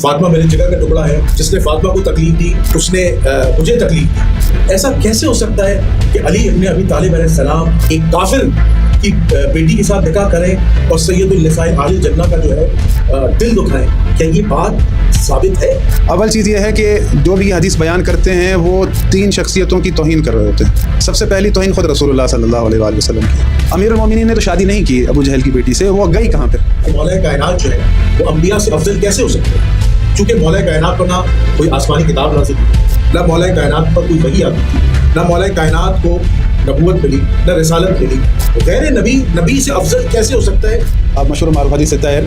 فاطمہ میرے جگر کا ٹکڑا ہے، جس نے فاطمہ کو تکلیف دی اس نے مجھے تکلیف دی۔ ایسا کیسے ہو سکتا ہے کہ علی ابن ابی طالب علیہ السلام ایک کافر کی بیٹی کے ساتھ نکاح کریں اور سید النساء اہل الجنہ کا جو ہے دل دکھائیں؟ کیا یہ بات ثابت ہے؟ اول چیز یہ ہے کہ جو بھی حدیث بیان کرتے ہیں وہ تین شخصیتوں کی توہین کر رہے ہوتے ہیں۔ سب سے پہلی توہین خود رسول اللہ صلی اللہ علیہ وآلہ وسلم کی۔ امیر المومنین نے تو شادی نہیں کی ابو جہل کی بیٹی سے، وہ گئی کہاں پھر؟ مولا کائنات جو ہے وہ انبیاء سے افضل کیسے ہو سکتے ہیں؟ چونکہ مولا کائنات پر نہ کوئی آسمانی کتاب نازل ہوئی، نہ مولا کائنات پر کوئی وحی آتی تھی، نہ مولا کائنات کو نبوت ملی، نہ رسالت ملی۔ غیر نبی سے افضل کیسے ہو سکتا ہے؟ آپ مشہور معروف حدیث طاہر،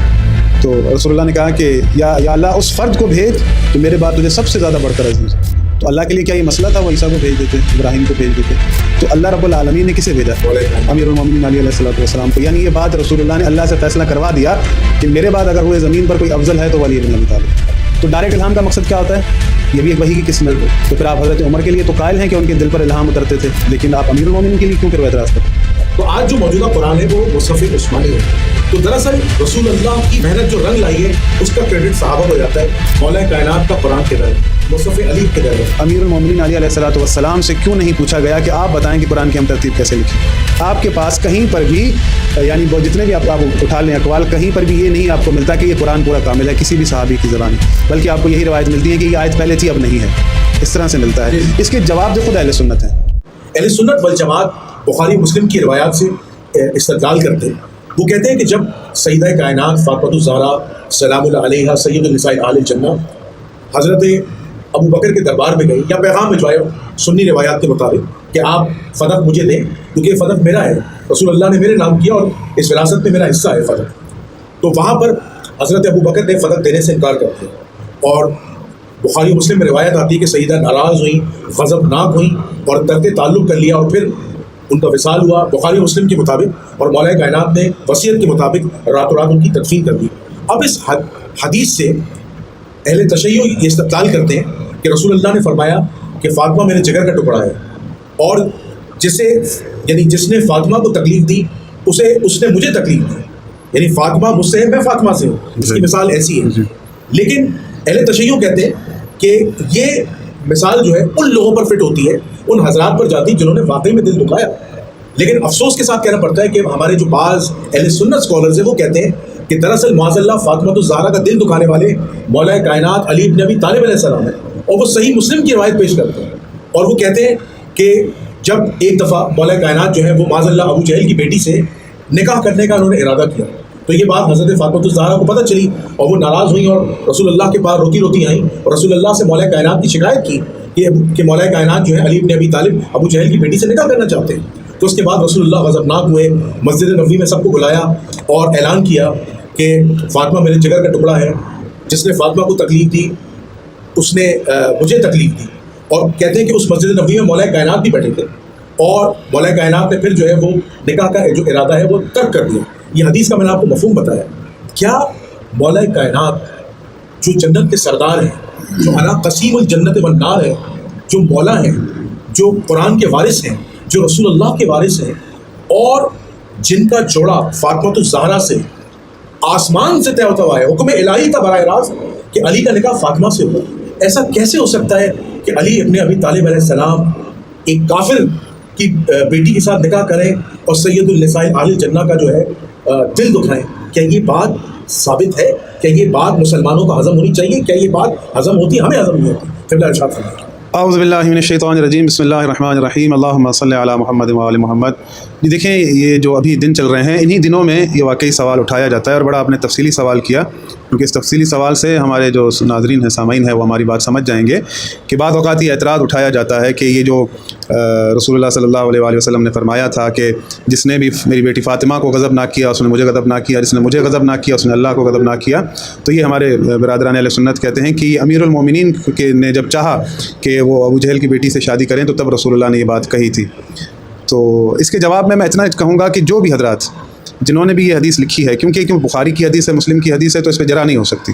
تو رسول اللہ نے کہا کہ یا اللہ اس فرد کو بھیج جو میرے بعد تجھے سب سے زیادہ بڑھ کر عزیز۔ تو اللہ کے لیے کیا یہ مسئلہ تھا وہ عیسیٰ کو بھیج دیتے، ابراہیم کو بھیج دیتے؟ تو اللہ رب العالمین نے کسے بھیجا؟ امیر المومنین علی علیہ السلام کو۔ یعنی یہ بات رسول اللہ نے اللہ سے فیصلہ کروا دیا کہ میرے بعد اگر ہوئے زمین پر کوئی افضل ہے تو علی بن ابی طالب۔ تو ڈائریکٹ الہام کا مقصد کیا ہوتا ہے؟ یہ بھی ایک وحی کی قسم ہے۔ تو پھر آپ حضرت عمر کے لیے تو قائل ہیں کہ ان کے دل پر الہام اترتے تھے، لیکن آپ امیر المومنین کے لیے کیوں پھر اعتراض کرتے ہیں؟ تو آج جو موجودہ قرآن ہے وہ مصحف عثمانی ہے، تو دراصل رسول اللہ کی محنت جو رنگ لائی ہے اس کا کریڈٹ صحابہ کو جاتا ہے، مولا کائنات کا قرآن کے در مصحف علی کے در ہے۔ امیر المومنین علی علیہ السلام سے کیوں نہیں پوچھا گیا کہ آپ بتائیں کہ قرآن کی ہم ترتیب کیسے لکھیں؟ آپ کے پاس کہیں پر بھی یعنی جتنے بھی آپ اٹھا لیں اقوال، کہیں پر بھی یہ نہیں آپ کو ملتا کہ یہ قرآن پورا کامل ہے کسی بھی صحابی کی زبان، بلکہ آپ کو یہی روایت ملتی ہے کہ یہ آیت پہلے تھی اب نہیں ہے، اس طرح سے ملتا ہے۔ اس کے جواب جو خود اہل سنت ہیں، اہل سنت والجماعت بخاری مسلم کی روایات سے استدلال کرتے ہیں۔ وہ کہتے ہیں کہ جب سیدہ کائنات فاطمہ الزہرا سلام اللہ علیہا سید النساء اہل الجنہ حضرت ابو بکر کے دربار میں گئی یا پیغام بھجوایا سنی روایات کے مطابق کہ آپ فدق مجھے دیں کیونکہ یہ فدق میرا ہے، رسول اللہ نے میرے نام کیا اور اس وراثت میں میرا حصہ ہے فدق۔ تو وہاں پر حضرت ابو بکر نے فدق دینے سے انکار کر دیا، اور بخاری مسلم میں روایت آتی ہے کہ سیدہ ناراض ہوئیں، غضبناک ہوئیں اور ترک تعلق کر لیا، اور پھر ان کا وصال ہوا بخاری مسلم کے مطابق، اور مولا کائنات نے وصیت کے مطابق راتوں رات ان کی تدفین کر دی۔ اب اس حدیث سے اہل تشیع یہ استدلال کرتے ہیں کہ رسول اللہ نے فرمایا کہ فاطمہ میرے جگر کا ٹکڑا ہے، اور جس نے فاطمہ کو تکلیف دی اس نے مجھے تکلیف دی، یعنی فاطمہ مجھ سے ہے، میں فاطمہ سے ہوں۔ اس کی مثال ایسی ہے، لیکن اہل تشیع کہتے ہیں کہ یہ مثال جو ہے ان لوگوں پر فٹ ہوتی ہے، ان حضرات پر جاتی جنہوں نے واقعی میں دل دکھایا۔ لیکن افسوس کے ساتھ کہنا پڑتا ہے کہ ہمارے جو بعض اہل سنت اسکالرز ہیں وہ کہتے ہیں کہ دراصل معاذ اللہ فاطمہ الزہرا کا دل دکھانے والے مولا کائنات علی بن ابی طالب علیہ السلام ہیں، اور وہ صحیح مسلم کی روایت پیش کرتے ہیں، اور وہ کہتے ہیں کہ جب ایک دفعہ مولا کائنات جو ہے وہ معاذ اللہ ابو جہل کی بیٹی سے نکاح کرنے کا انہوں نے ارادہ کیا، تو یہ بات حضرت فاطمہ الزہرا کو پتہ چلی اور وہ ناراض ہوئیں اور رسول اللہ کے پاس روتی روتی آئیں اور رسول اللہ سے مولا کائنات کی شکایت کی کہ مولا کائنات جو ہے علی بن ابی طالب ابو جہل کی بیٹی سے نکاح کرنا چاہتے ہیں۔ تو اس کے بعد رسول اللہ غضبناک ہوئے، مسجد نبوی میں سب کو بلایا اور اعلان کیا کہ فاطمہ میرے جگر کا ٹکڑا ہے، جس نے فاطمہ کو تکلیف دی اس نے مجھے تکلیف دی، اور کہتے ہیں کہ اس مسجد نبوی میں مولا کائنات بھی بیٹھے تھے، اور مولا کائنات نے پھر جو ہے وہ نکاح کا جو ارادہ ہے وہ ترک کر دیا۔ یہ حدیث کا میں نے آپ کو مفہوم بتایا۔ کیا مولا کائنات جو جنت کے سردار ہیں، جو انا قسیم الجنت والنار ہے، جو مولا ہیں، جو قرآن کے وارث ہیں، جو رسول اللہ کے وارث ہیں، اور جن کا جوڑا فاطمہ الزہرا سے آسمان سے طے ہوتا ہوا ہے، حکم الہی تھا براہ راست کہ علی کا نکاح فاطمہ سے ہوا، ایسا کیسے ہو سکتا ہے کہ علی ابن ابی طالب علیہ السلام ایک کافر کی بیٹی کے ساتھ نکاح کریں اور سید النساء اہل الجنہ کا جو ہے دل دکھائیں؟ کیا یہ بات ثابت ہے؟ کیا یہ بات مسلمانوں کو ہضم ہونی چاہیے؟ کیا یہ بات ہضم ہوتی ہے؟ ہمیں ہضم نہیں ہوتی۔ قبلہ ارشاد فرمائیں۔ اعوذ باللہ من الشیطان الرجیم، بسم اللہ الرحمن الرحیم، اللہم صلی علی محمد وآل محمد۔ جی دیکھیں، یہ جو ابھی دن چل رہے ہیں انہی دنوں میں یہ واقعی سوال اٹھایا جاتا ہے، اور بڑا آپ نے تفصیلی سوال کیا، کیونکہ اس تفصیلی سوال سے ہمارے جو ناظرین ہیں، سامعین ہیں، وہ ہماری بات سمجھ جائیں گے کہ بعض اوقات یہ اعتراض اٹھایا جاتا ہے کہ یہ جو رسول اللہ صلی اللہ علیہ وآلہ وسلم نے فرمایا تھا کہ جس نے بھی میری بیٹی فاطمہ کو غضب نہ کیا اس نے مجھے غضب نہ کیا، جس نے مجھے غضب نہ کیا اس نے اللہ کو غضب نہ کیا، تو یہ ہمارے برادران اہل سنت کہتے ہیں کہ امیر المومنین نے جب چاہا کہ وہ ابو جہل کی بیٹی سے شادی کریں تو تب رسول اللہ نے یہ بات کہی تھی۔ تو اس کے جواب میں اتنا کہوں گا کہ جو بھی حضرات جنہوں نے بھی یہ حدیث لکھی ہے، کیونکہ بخاری کی حدیث ہے، مسلم کی حدیث ہے، تو اس پہ جرا نہیں ہو سکتی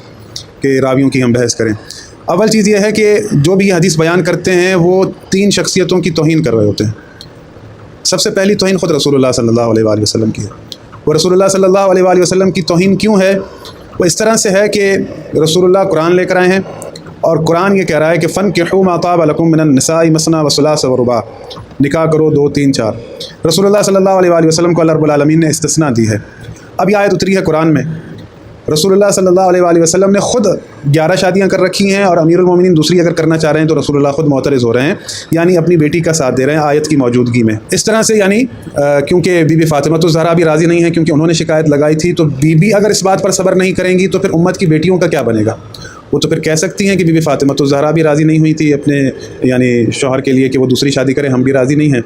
کہ راویوں کی ہم بحث کریں۔ اول چیز یہ ہے کہ جو بھی یہ حدیث بیان کرتے ہیں وہ تین شخصیتوں کی توہین کر رہے ہوتے ہیں۔ سب سے پہلی توہین خود رسول اللہ صلی اللہ علیہ وآلہ وسلم کی ہے۔ وہ رسول اللہ صلی اللہ علیہ وآلہ وسلم کی توہین کیوں ہے؟ وہ اس طرح سے ہے کہ رسول اللہ قرآن لے کر آئے ہیں اور قرآن یہ کہہ رہا ہے کہ فَانْكِحُوا مَا طَابَ لَكُم مِّنَ النِّسَاءِ مَثْنَىٰ وَثُلَاثَ وَرُبَاعَ، نکاح کرو 2 3 4۔ رسول اللہ صلی اللہ علیہ وآلہ وسلم کو اللہ رب العالمین نے استثناء دی ہے۔ اب یہ آیت اتری ہے قرآن میں، رسول اللہ صلی اللہ علیہ وآلہ وسلم نے خود 11 شادیاں کر رکھی ہیں اور امیر المومنین دوسری اگر کرنا چاہ رہے ہیں تو رسول اللہ خود معترض ہو رہے ہیں، یعنی اپنی بیٹی کا ساتھ دے رہے ہیں آیت کی موجودگی میں۔ اس طرح سے یعنی کیونکہ بی بی فاطمہ الزہرا بھی راضی نہیں ہے کیونکہ انہوں نے شکایت لگائی تھی، تو بی بی اگر اس بات پر صبر نہیں کریں گی تو پھر امت کی بیٹیوں کا کیا بنے گا؟ وہ تو پھر کہہ سکتی ہیں کہ بی بی فاطمہ الزہرا بھی راضی نہیں ہوئی تھی اپنے یعنی شوہر کے لیے کہ وہ دوسری شادی کریں، ہم بھی راضی نہیں ہیں،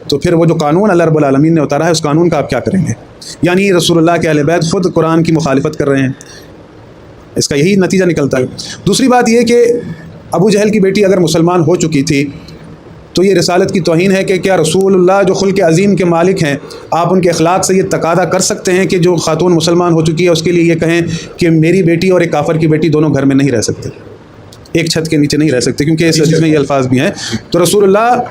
تو پھر وہ جو قانون اللہ رب العالمین نے اتارا ہے اس قانون کا آپ کیا کریں گے؟ یعنی رسول اللہ کے اہل بیت خود قرآن کی مخالفت کر رہے ہیں، اس کا یہی نتیجہ نکلتا ہے۔ دوسری بات یہ کہ ابو جہل کی بیٹی اگر مسلمان ہو چکی تھی تو یہ رسالت کی توہین ہے کہ کیا رسول اللہ جو خلق عظیم کے مالک ہیں، آپ ان کے اخلاق سے یہ تقاضا کر سکتے ہیں کہ جو خاتون مسلمان ہو چکی ہے اس کے لیے یہ کہیں کہ میری بیٹی اور ایک کافر کی بیٹی دونوں گھر میں نہیں رہ سکتے، ایک چھت کے نیچے نہیں رہ سکتے، کیونکہ اس حدیث میں یہ الفاظ بھی ہیں۔ تو رسول اللہ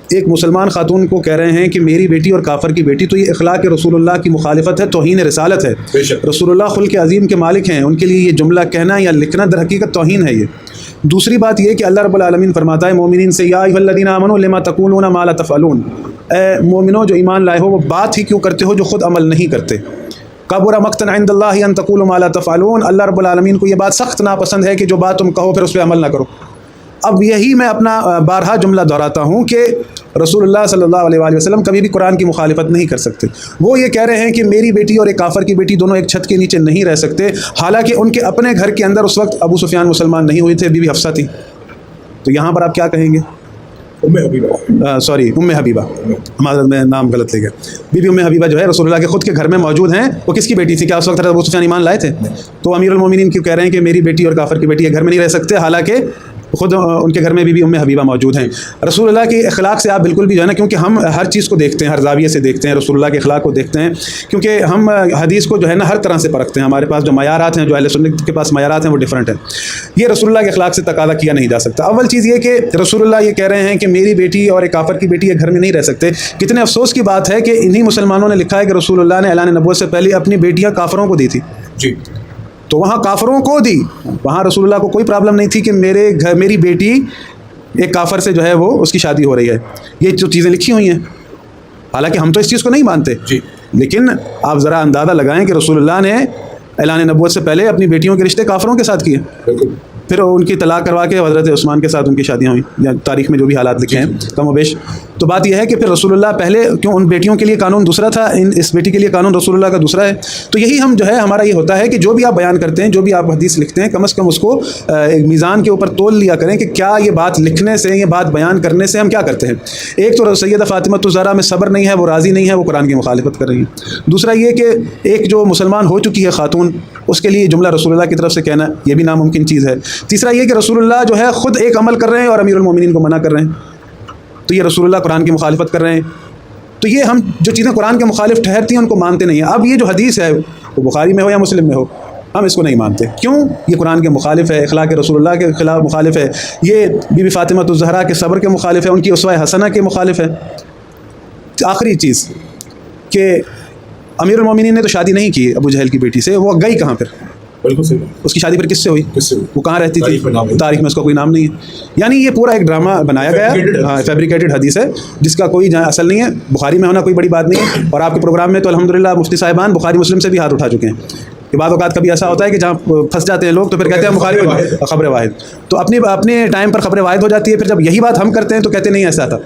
ایک مسلمان خاتون کو کہہ رہے ہیں کہ میری بیٹی اور کافر کی بیٹی، تو یہ اخلاق رسول اللہ کی مخالفت ہے، توہین رسالت ہے۔ رسول اللہ خلق عظیم کے مالک ہیں، ان کے لیے یہ جملہ کہنا یا لکھنا در حقیقت توہین ہے یہ۔ دوسری بات یہ کہ اللہ رب العالمین فرماتا ہے مومنین سے، یا ایھا الذین آمنوا لما تقولون ما لا تفعلون، اے مومنو جو ایمان لائے ہو وہ بات ہی کیوں کرتے ہو جو خود عمل نہیں کرتے۔ کبر مقتا عند اللہ ان تقولوا ما لا تفعلون، اللہ رب العالمین کو یہ بات سخت ناپسند ہے کہ جو بات تم کہو پھر اس پہ عمل نہ کرو۔ اب یہی میں اپنا بارہا جملہ دہراتا ہوں کہ رسول اللہ صلی اللہ علیہ وآلہ وسلم کبھی بھی قرآن کی مخالفت نہیں کر سکتے۔ وہ یہ کہہ رہے ہیں کہ میری بیٹی اور ایک کافر کی بیٹی دونوں ایک چھت کے نیچے نہیں رہ سکتے، حالانکہ ان کے اپنے گھر کے اندر اس وقت ابو سفیان مسلمان نہیں ہوئے تھے، بی بی حفصہ تھی۔ تو یہاں پر آپ کیا کہیں گے؟ ام حبیبہ، ہمارا میں نام غلط لے گیا۔ بی بی ام حبیبہ جو ہے رسول اللہ کے خود کے گھر میں موجود ہیں، وہ کس کی بیٹی تھی؟ کیا اس وقت ابو سفیان ایمان لائے تھے؟ تو امیر المومنین کیوں کہہ رہے ہیں کہ میری بیٹی اور کافر کی بیٹی یہ گھر میں نہیں رہ سکتے، حالانکہ خود ان کے گھر میں بی ام حبیبہ موجود ہیں؟ رسول اللہ کے اخلاق سے آپ بالکل بھی جو ہے نا، کیونکہ ہم ہر چیز کو دیکھتے ہیں، ہر زاویے سے دیکھتے ہیں، رسول اللہ کے اخلاق کو دیکھتے ہیں، کیونکہ ہم حدیث کو جو ہے نا ہر طرح سے پرکھتے ہیں، ہمارے پاس جو معیارات ہیں، جو اہل سنت کے پاس معیارات ہیں وہ ڈفرینٹ ہیں۔ یہ رسول اللہ کے اخلاق سے تقاضا کیا نہیں جا سکتا۔ اول چیز یہ کہ رسول اللہ یہ کہہ رہے ہیں کہ میری بیٹی اور ایک کافر کی بیٹی یہ گھر میں نہیں رہ سکتے۔ کتنے افسوس کی بات ہے کہ انہی مسلمانوں نے لکھا ہے کہ رسول اللہ نے اعلان نبوت سے پہلے اپنی بیٹیاں کافروں کو دی تھی۔ جی، تو وہاں کافروں کو دی، وہاں رسول اللہ کو کوئی پرابلم نہیں تھی کہ میری بیٹی ایک کافر سے جو ہے وہ اس کی شادی ہو رہی ہے۔ یہ جو چیزیں لکھی ہوئی ہیں، حالانکہ ہم تو اس چیز کو نہیں مانتے، جی، لیکن آپ ذرا اندازہ لگائیں کہ رسول اللہ نے اعلان نبوت سے پہلے اپنی بیٹیوں کے رشتے کافروں کے ساتھ کیے، بالکل، پھر ان کی طلاق کروا کے حضرت عثمان کے ساتھ ان کی شادیاں ہوئیں، یا تاریخ میں جو بھی حالات لکھے ہیں کم و بیش۔ تو بات یہ ہے کہ پھر رسول اللہ پہلے کیوں ان بیٹیوں کے لیے قانون دوسرا تھا، اس بیٹی کے لیے قانون رسول اللہ کا دوسرا ہے۔ تو یہی ہم جو ہے ہمارا یہ ہوتا ہے کہ جو بھی آپ بیان کرتے ہیں، جو بھی آپ حدیث لکھتے ہیں، کم از کم اس کو ایک میزان کے اوپر تول لیا کریں کہ کیا یہ بات لکھنے سے، یہ بات بیان کرنے سے ہم کیا کرتے ہیں۔ ایک تو سیدہ فاطمہ الزہرا میں صبر نہیں ہے، وہ راضی نہیں ہے، وہ قرآن کی مخالفت کر رہی ہیں۔ دوسرا یہ کہ ایک جو مسلمان ہو چکی ہے خاتون، اس کے لیے جملہ رسول اللہ کی طرف سے کہنا یہ بھی ناممکن چیز ہے۔ تیسرا یہ کہ رسول اللہ جو ہے خود ایک عمل کر رہے ہیں اور امیر المومنین کو منع کر رہے ہیں، تو یہ رسول اللہ قرآن کی مخالفت کر رہے ہیں۔ تو یہ ہم جو چیزیں قرآن کے مخالف ٹھہرتی ہیں ان کو مانتے نہیں ہیں۔ اب یہ جو حدیث ہے وہ بخاری میں ہو یا مسلم میں ہو، ہم اس کو نہیں مانتے۔ کیوں؟ یہ قرآن کے مخالف ہے، اخلاق رسول اللہ کے خلاف مخالف ہے، یہ بی بی فاطمہ الزہرا کے صبر کے مخالف ہے، ان کی اسوہ حسنہ کے مخالف ہے۔ آخری چیز کہ امیر المومنین نے تو شادی نہیں کی ابو جہل کی بیٹی سے، وہ گئی کہاں پھر؟ بالکل صحیح۔ اس کی شادی پھر کس سے ہوئی؟ کس سے ہوئی؟ وہ کہاں رہتی تھی؟ تاریخ میں اس کا کوئی نام نہیں ہے۔ یعنی یہ پورا ایک ڈرامہ بنایا گیا ہے، ہاں، فیبریکیٹڈ حدیث ہے جس کا کوئی اصل نہیں ہے۔ بخاری میں ہونا کوئی بڑی بات نہیں ہے، اور آپ کے پروگرام میں تو الحمدللہ مفتی صاحبان بخاری مسلم سے بھی ہاتھ اٹھا چکے ہیں۔ کہ بعض اوقات کبھی ایسا ہوتا ہے کہ جہاں پھنس جاتے ہیں لوگ تو پھر کہتے ہیں بخاری خبر واحد، تو اپنے ٹائم پر خبر واحد ہو جاتی ہے، پھر جب یہی بات ہم کرتے ہیں تو کہتے نہیں ایسا تھا۔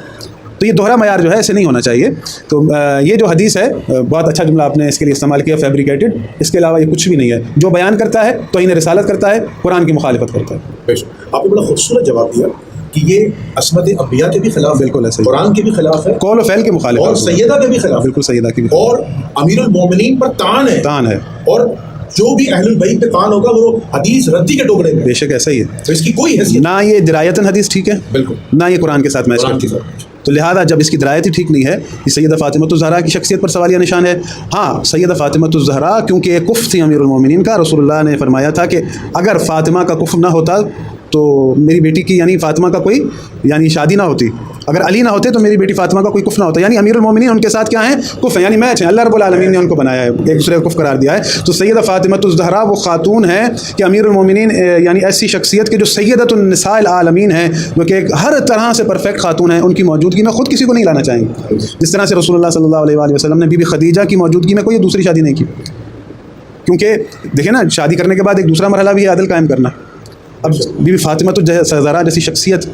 تو یہ دوہرا معیار جو ہے ایسے نہیں ہونا چاہیے۔ تو یہ جو حدیث ہے، بہت اچھا جملہ آپ نے اس کے لیے استعمال کیا، فیبریکیٹڈ، اس کے علاوہ یہ کچھ بھی نہیں ہے۔ جو بیان کرتا ہے توہین رسالت کرتا ہے، قرآن کی مخالفت کرتا ہے۔ آپ نے بڑا خوبصورت جواب دیا کہ یہ عصمت انبیاء کے بھی خلاف، بالکل ایسے، قرآن کے بھی خلاف ہے، قول و فعل کے مخالف، اور سیدہ کے بھی خلاف، بالکل سیدہ کی بھی، اور امیر المومنین پر تان ہے، اور جو بھی اہل البیت پہ تان ہوگا وہ حدیث ردی کے ٹوکرے میں۔ بے شک ایسا ہی ہے، تو اس کی کوئی حیثیت نہ یہ درایتاً حدیث ٹھیک ہے، بالکل، نہ یہ قرآن کے ساتھ میچ کرتی ہے۔ تو لہٰذا جب اس کی درایت ہی ٹھیک نہیں ہے، یہ سیدہ فاطمہ الزہرا کی شخصیت پر سوالیہ نشان ہے۔ ہاں، سیدہ فاطمہ الزہرا کیونکہ ایک کف تھی امیر المومنین کا، رسول اللہ نے فرمایا تھا کہ اگر فاطمہ کا کف نہ ہوتا تو میری بیٹی کی یعنی فاطمہ کا کوئی یعنی شادی نہ ہوتی، اگر علی نہ ہوتے تو میری بیٹی فاطمہ کا کوئی کفر نہ ہوتا. یعنی امیر المومنین ان کے ساتھ کیا ہیں؟ کف ہیں، یعنی میچ ہیں. اللہ رب العالمین نے ان کو بنایا ہے، ایک دوسرے کو کف قرار دیا ہے. تو سیدہ فاطمہ الزہرا وہ خاتون ہے کہ امیر المومنین یعنی ایسی شخصیت کے جو سیدۃ النساء العالمین ہیں، جو کہ ہر طرح سے پرفیکٹ خاتون ہیں، ان کی موجودگی میں خود کسی کو نہیں لانا چاہیں گے. جس طرح سے رسول اللہ صلی اللہ علیہ وآلہ وسلم نے بی بی خدیجہ کی موجودگی میں کوئی دوسری شادی نہیں کی. کیونکہ دیکھیں نا، شادی کرنے کے بعد ایک دوسرا مرحلہ بھی ہے عدل قائم کرنا. اب بی بی فاطمہ الزہرا جیسی شخصیت،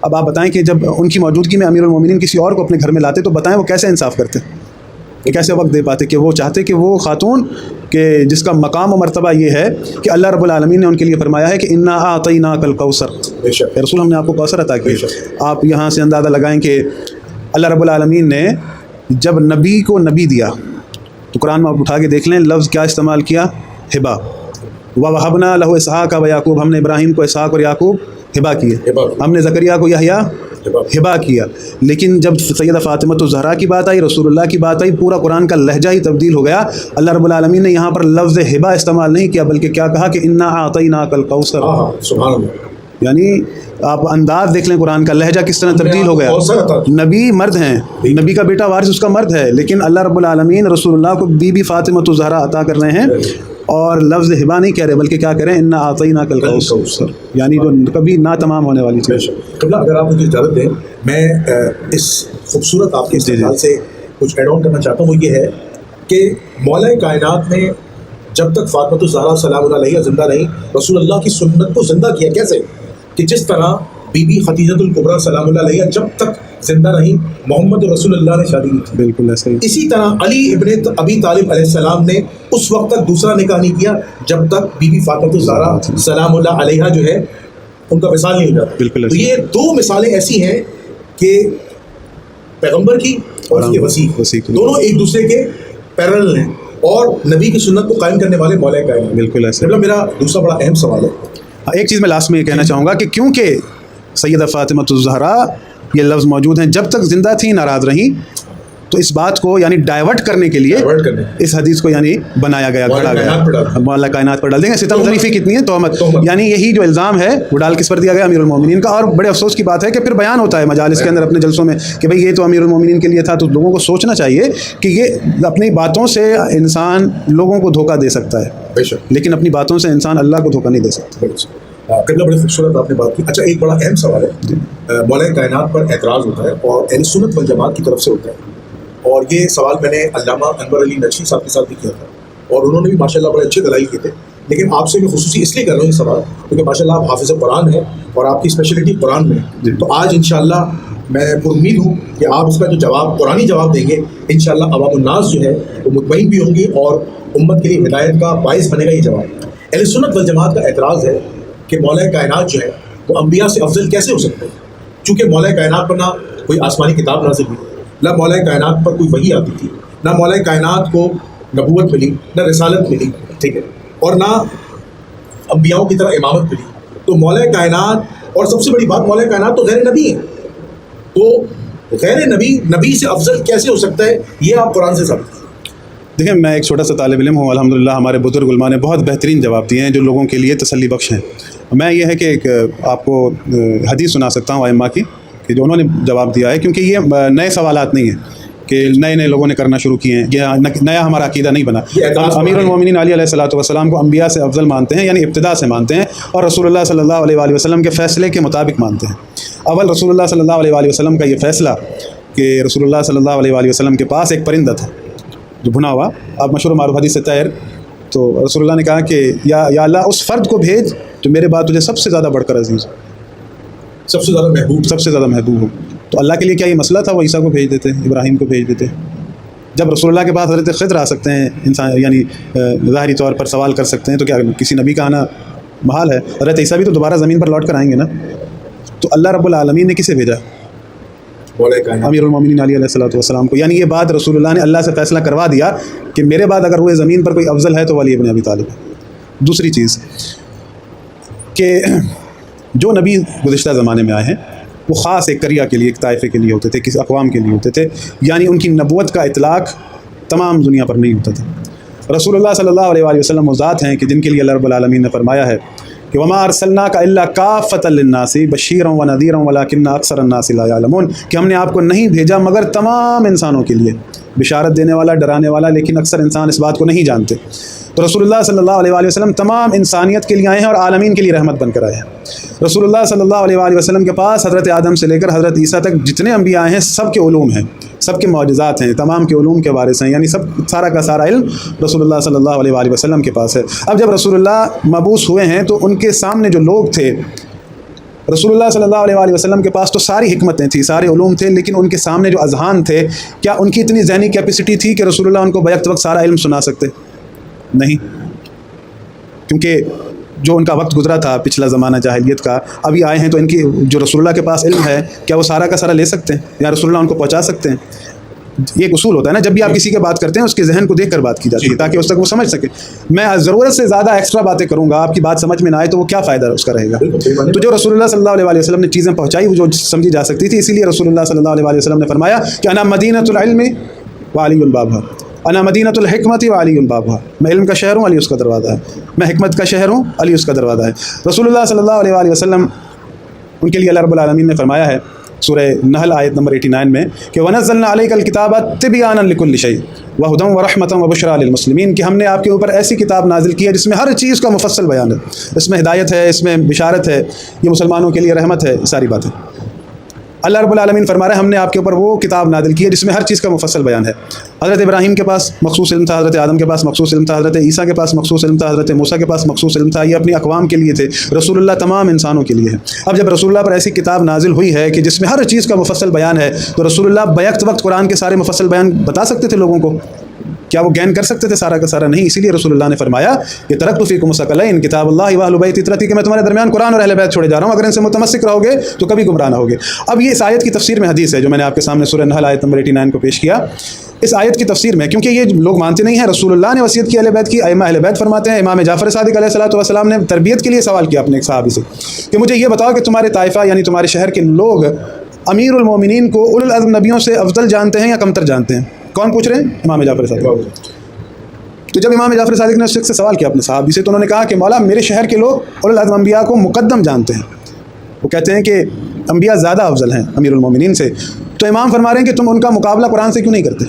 اب آپ بتائیں کہ جب ان کی موجودگی میں امیر المومنین کسی اور کو اپنے گھر میں لاتے تو بتائیں وہ کیسے انصاف کرتے، کہ کیسے وقت دے پاتے، کہ وہ چاہتے کہ وہ خاتون کہ جس کا مقام و مرتبہ یہ ہے کہ اللہ رب العالمین نے ان کے لیے فرمایا ہے کہ انا اعطیناک الکوثر، رسول ہم نے آپ کو کوثر عطا کیا. آپ یہاں سے اندازہ لگائیں کہ اللہ رب العالمین نے جب نبی کو نبی دیا تو قرآن میں آپ اٹھا کے دیکھ لیں لفظ کیا استعمال کیا؟ ہبا. وَوَهَبْنَا لَهُ إِسْحَاقَ وَيَعْقُوبَ، ہم نے ابراہیم کو اسحاق اور یعقوب ہبا کیے. ہم نے زکریا کو یحییٰ ہبا کیا. لیکن جب سیدہ فاطمہ الزہرا کی بات آئی، رسول اللہ کی بات آئی، پورا قرآن کا لہجہ ہی تبدیل ہو گیا. اللہ رب العالمین نے یہاں پر لفظ ہبا استعمال نہیں کیا، بلکہ کیا کہا کہ انا اعطیناک الکوثر. سبحان اللہ. یعنی آپ انداز دیکھ لیں قرآن کا لہجہ کس طرح تبدیل ہو گیا. نبی مرد ہیں، نبی کا بیٹا وارث اس کا مرد ہے، لیکن اللہ رب العالمین رسول اللہ کو بی بی فاطمہ الزہرا عطا کر رہے ہیں اور لفظ ہبا نہیں کہہ رہے، بلکہ کیا کہہ رہے ہیں؟ انا اعطیناک الکوثر، یعنی جو کبھی نہ تمام ہونے والی چیز. اگر آپ مجھے اجازت دیں، میں اس خوبصورت آپ کے استدلال سے کچھ ایڈ آن کرنا چاہتا ہوں. وہ یہ ہے کہ مولا کائنات نے جب تک فاطمہ الزہرا سلام اللہ علیہا زندہ رہی، رسول اللہ کی سنت کو زندہ کیا. کیسے؟ کہ جس طرح بی بی خدیجہ الکبریٰ سلام اللہ علیہا جب تک زندہ رہی، محمد رسول اللہ نے شادی کی تھی. بالکل ایسا ہی. اسی طرح علی ابن ابی طالب علیہ السلام نے اس وقت تک دوسرا نکاح نہیں کیا جب تک بی بی فاطمہ الزہرا سلام اللہ علیہا جو ہے ان کا وصال نہیں ہو جاتا. بالکل. تو یہ دو مثالیں ایسی ہیں کہ پیغمبر کی اور اس کے وسیع دونوں ایک دوسرے کے پیرل ہیں اور نبی کی سنت کو قائم کرنے والے مولا کائنات. بالکل ایسا. میرا دوسرا بڑا اہم سوال ہے، ایک چیز میں لاسٹ میں یہ کہنا چاہوں گا کہ کیونکہ سیدہ فاطمہ الزہرا یہ لفظ موجود ہیں جب تک زندہ تھیں ناراض رہیں، تو اس بات کو یعنی ڈائیورٹ کرنے کے لیے اس حدیث کو یعنی بنایا گیا، گھڑا گیا. مولا کائنات پر ڈال دیں گے. ستم ظریفی کتنی ہے؟ تہمت. یعنی یہی جو الزام ہے وہ ڈال کس پر دیا گیا؟ امیر المومنین کا. اور بڑے افسوس کی بات ہے کہ پھر بیان ہوتا ہے مجالس کے اندر اپنے جلسوں میں کہ بھئی یہ تو امیر المومنین کے لیے تھا. تو لوگوں کو سوچنا چاہیے کہ یہ اپنی باتوں سے انسان لوگوں کو دھوکہ دے سکتا ہے، لیکن اپنی باتوں سے انسان اللہ کو دھوکہ نہیں دے سکتا. قبلہ بڑی خوبصورت آپ نے بات کی. اچھا، ایک بڑا اہم سوال ہے، مولا کائنات پر اعتراض ہوتا ہے اور اہل سنت والجماعت کی طرف سے ہوتا ہے، اور یہ سوال میں نے علامہ انور علی نقشی صاحب کے ساتھ بھی کیا تھا اور انہوں نے بھی ماشاء اللہ بڑے اچھے دلائل کیے تھے. لیکن آپ سے میں خصوصی اس لیے کر رہا ہوں یہ سوال کیونکہ ماشاء اللہ آپ حافظ قرآن ہیں اور آپ کی اسپیشلٹی قرآن میں ہے. تو آج انشاءاللہ میں پر امید ہوں کہ آپ اس کا جو جواب قرآنی جواب دیں گے، انشاءاللہ عوام الناس جو ہے وہ مطمئن بھی ہوں گی اور امت کے لیے ہدایت کا باعث بنے گا یہ جواب. اہل سنت والجماعت کا اعتراض ہے کہ مولا کائنات جو ہے وہ انبیاء سے افضل کیسے ہو سکتے ہیں، چونکہ مولا کائنات پر نہ کوئی آسمانی کتاب نازل ہوئی، نہ مولا کائنات پر کوئی وحی آتی تھی، نہ مولا کائنات کو نبوت ملی، نہ رسالت ملی، ٹھیک ہے، اور نہ انبیاؤں کی طرح امامت ملی. تو مولا کائنات، اور سب سے بڑی بات مولا کائنات تو غیر نبی ہے، تو غیر نبی سے افضل کیسے ہو سکتا ہے؟ یہ آپ قرآن سے ثابت. دیکھیں، میں ایک چھوٹا سا طالب علم ہوں، الحمدللہ ہمارے بزرگ علماء نے بہت بہترین جواب دیے ہیں جو لوگوں کے لیے تسلی بخش ہیں. میں یہ ہے کہ ایک آپ کو حدیث سنا سکتا ہوں ائمہ کی کہ جو انہوں نے جواب دیا ہے، کیونکہ یہ نئے سوالات نہیں ہیں کہ نئے لوگوں نے کرنا شروع کیے ہیں، یہ نیا ہمارا عقیدہ نہیں بنا. امیر المومنین علی علیہ الصلوۃ والسلام کو انبیاء سے افضل مانتے ہیں، یعنی ابتدا سے مانتے ہیں، اور رسول اللہ صلی اللہ علیہ وآلہ وسلم کے فیصلے کے مطابق مانتے ہیں. اول رسول اللہ صلی اللہ علیہ وآلہ وسلم کا یہ فیصلہ کہ رسول اللہ صلی اللہ علیہ وآلہ وسلم کے پاس ایک پرندہ تھا جو بھنا ہوا، آپ مشہور معروف حدیث سے طیر. تو رسول اللہ نے کہا کہ یا اللہ اس فرد کو بھیج جو میرے بعد تجھے سب سے زیادہ بڑھ کر عزیز ہو، سب سے زیادہ محبوب ہو. تو اللہ کے لیے کیا یہ مسئلہ تھا؟ وہ عیسیٰ کو بھیج دیتے، ابراہیم کو بھیج دیتے. جب رسول اللہ کے پاس حضرت خضر آ سکتے ہیں، انسان یعنی ظاہری طور پر سوال کر سکتے ہیں، تو کیا کسی نبی کا آنا محال ہے؟ حضرت عیسیٰ بھی تو دوبارہ زمین پر لوٹ کر آئیں گے نا. تو اللہ رب العالمین نے کسے بھیجا؟ امیر المومنین علی علیہ الصلوۃ والسلام کو. یعنی یہ بات رسول اللہ نے اللہ سے فیصلہ کروا دیا کہ میرے بعد اگر وہ زمین پر کوئی افضل ہے تو علی ابن ابی طالب ہے. دوسری چیز کہ جو نبی گزشتہ زمانے میں آئے ہیں وہ خاص ایک قریہ کے لیے، ایک طائفے کے لیے ہوتے تھے، کسی اقوام کے لیے ہوتے تھے، یعنی ان کی نبوت کا اطلاق تمام دنیا پر نہیں ہوتا تھا. رسول اللہ صلی اللہ علیہ وآلہ وسلم وہ ذات ہیں کہ جن کے لیے اللہ رب العالمین نے فرمایا ہے کہ وما ارسلناک الا کافۃ للناس بشیرا ونذیرا ولکن اکثر الناس لا یعلمون، کہ ہم نے آپ کو نہیں بھیجا مگر تمام انسانوں کے لیے بشارت دینے والا، ڈرانے والا، لیکن اکثر انسان اس بات کو نہیں جانتے۔ تو رسول اللہ صلی اللہ علیہ وآلہ وسلم تمام انسانیت کے لیے آئے ہیں اور عالمین کے لیے رحمت بن کر آئے ہیں۔ رسول اللہ صلی اللہ علیہ وآلہ وسلم کے پاس حضرت آدم سے لے کر حضرت عیسیٰ تک جتنے انبیاء ہیں سب کے علوم ہیں، سب کے معجزات ہیں، تمام کے علوم کے وارث ہیں، یعنی سارا کا سارا علم رسول اللہ صلی اللہ علیہ وآلہ وسلم کے پاس ہے۔ اب جب رسول اللہ مبعوث ہوئے ہیں تو ان کے سامنے جو لوگ تھے، رسول اللہ صلی اللہ علیہ وآلہ وسلم کے پاس تو ساری حکمتیں تھیں، سارے علوم تھے، لیکن ان کے سامنے جو اذہان تھے، کیا ان کی اتنی ذہنی کیپیسٹی تھی کہ رسول اللہ ان کو بیک وقت سارا علم سنا سکتے؟ نہیں، کیونکہ جو ان کا وقت گزرا تھا پچھلا زمانہ جاہلیت کا، ابھی آئے ہیں تو ان کی جو رسول اللہ کے پاس علم ہے کیا وہ سارا کا سارا لے سکتے ہیں یا رسول اللہ ان کو پہنچا سکتے ہیں؟ یہ ایک اصول ہوتا ہے نا، جب بھی آپ کسی کی بات کرتے ہیں اس کے ذہن کو دیکھ کر بات کی جاتی ہے تاکہ اس تک وہ سمجھ سکے۔ میں ضرورت سے زیادہ ایکسٹرا باتیں کروں گا، آپ کی بات سمجھ میں نہ آئے تو وہ کیا فائدہ اس کا رہے گا؟ تو جو رسول اللہ صلی اللہ علیہ وسلم نے چیزیں پہنچائی وہ جو سمجھی جا سکتی تھی، اسی لیے رسول اللہ صلی اللہ علیہ وسلم نے فرمایا کہ انا مدینۃ العلم وعلی بابھا، انا مدینۃ الحکمت وعلی بابھا، میں علم کا شہر ہوں، علی اس کا دروازہ ہے، میں حکمت کا شہر ہوں، علی اس کا دروازہ ہے۔ رسول اللہ صلی اللہ علیہ وسلم ان کے لیے اللہ رب العالمین نے فرمایا ہے سورہ نحل آیت نمبر 89 میں کہ وَنَزَّلْنَا عَلَيْكَ الْكِتَابَ تِبْيَانًا لِكُلِّ شَيْءٍ وَهُدًى وَرَحْمَةً وَبُشْرَىٰ لِلْمُسْلِمِينَ، کہ ہم نے آپ کے اوپر ایسی کتاب نازل کی ہے جس میں ہر چیز کا مفصل بیان ہے، اس میں ہدایت ہے، اس میں بشارت ہے، یہ مسلمانوں کے لیے رحمت ہے، ساری باتیں۔ اللہ رب العالمین فرما رہے ہیں ہم نے آپ کے اوپر وہ کتاب نازل کی ہے جس میں ہر چیز کا مفصل بیان ہے۔ حضرت ابراہیم کے پاس مخصوص علم تھا، حضرت آدم کے پاس مخصوص علم تھا، حضرت عیسیٰ کے پاس مخصوص علم تھا، حضرت موسیٰ کے پاس مخصوص علم تھا، یہ اپنی اقوام کے لیے تھے، رسول اللہ تمام انسانوں کے لیے ہے۔ اب جب رسول اللہ پر ایسی کتاب نازل ہوئی ہے کہ جس میں ہر چیز کا مفصل بیان ہے تو رسول اللہ بیک وقت قرآن کے سارے مفصل بیان بتا سکتے تھے لوگوں کو؟ کیا وہ گین کر سکتے تھے سارا کا سارا؟ نہیں، اسی لیے رسول اللہ نے فرمایا کہ ترکت فیکم ثقلین کتاب اللہ و اہل بیت اطرتی، کہ میں تمہارے درمیان قرآن اور اہل بیت چھوڑے جا رہا ہوں، اگر ان سے متمسک رہو گے تو کبھی گمراہ نہ ہوگے۔ اب یہ اس آیت کی تفسیر میں حدیث ہے جو میں نے آپ کے سامنے سورہ نحل آیت نمبر 89 کو پیش کیا۔ اس آیت کی تفسیر میں، کیونکہ یہ لوگ مانتے نہیں ہیں رسول اللہ نے وصیت کی اہل بیت کی، ائمہ اہل بیت فرماتے ہیں، امام جعفر صادق علیہ الصلوۃ والسلام نے تربیت کے لیے سوال کیا اپنے ایک صحابی سے کہ مجھے یہ بتاؤ کہ تمہارے طائفہ یعنی تمہارے شہر کے لوگ امیر المومنین کو اولو العزم نبیوں سے افضل جانتے ہیں یا کمتر جانتے ہیں؟ کون پوچھ رہے ہیں؟ امام جعفر صادق۔ تو جب امام جعفر صادق نے اس سے سوال کیا اپنے صحابی سے تو انہوں نے کہا کہ مولا میرے شہر کے لوگ اولو العزم انبیاء کو مقدم جانتے ہیں، وہ کہتے ہیں کہ انبیاء زیادہ افضل ہیں امیر المومنین سے۔ تو امام فرما رہے ہیں کہ تم ان کا مقابلہ قرآن سے کیوں نہیں کرتے؟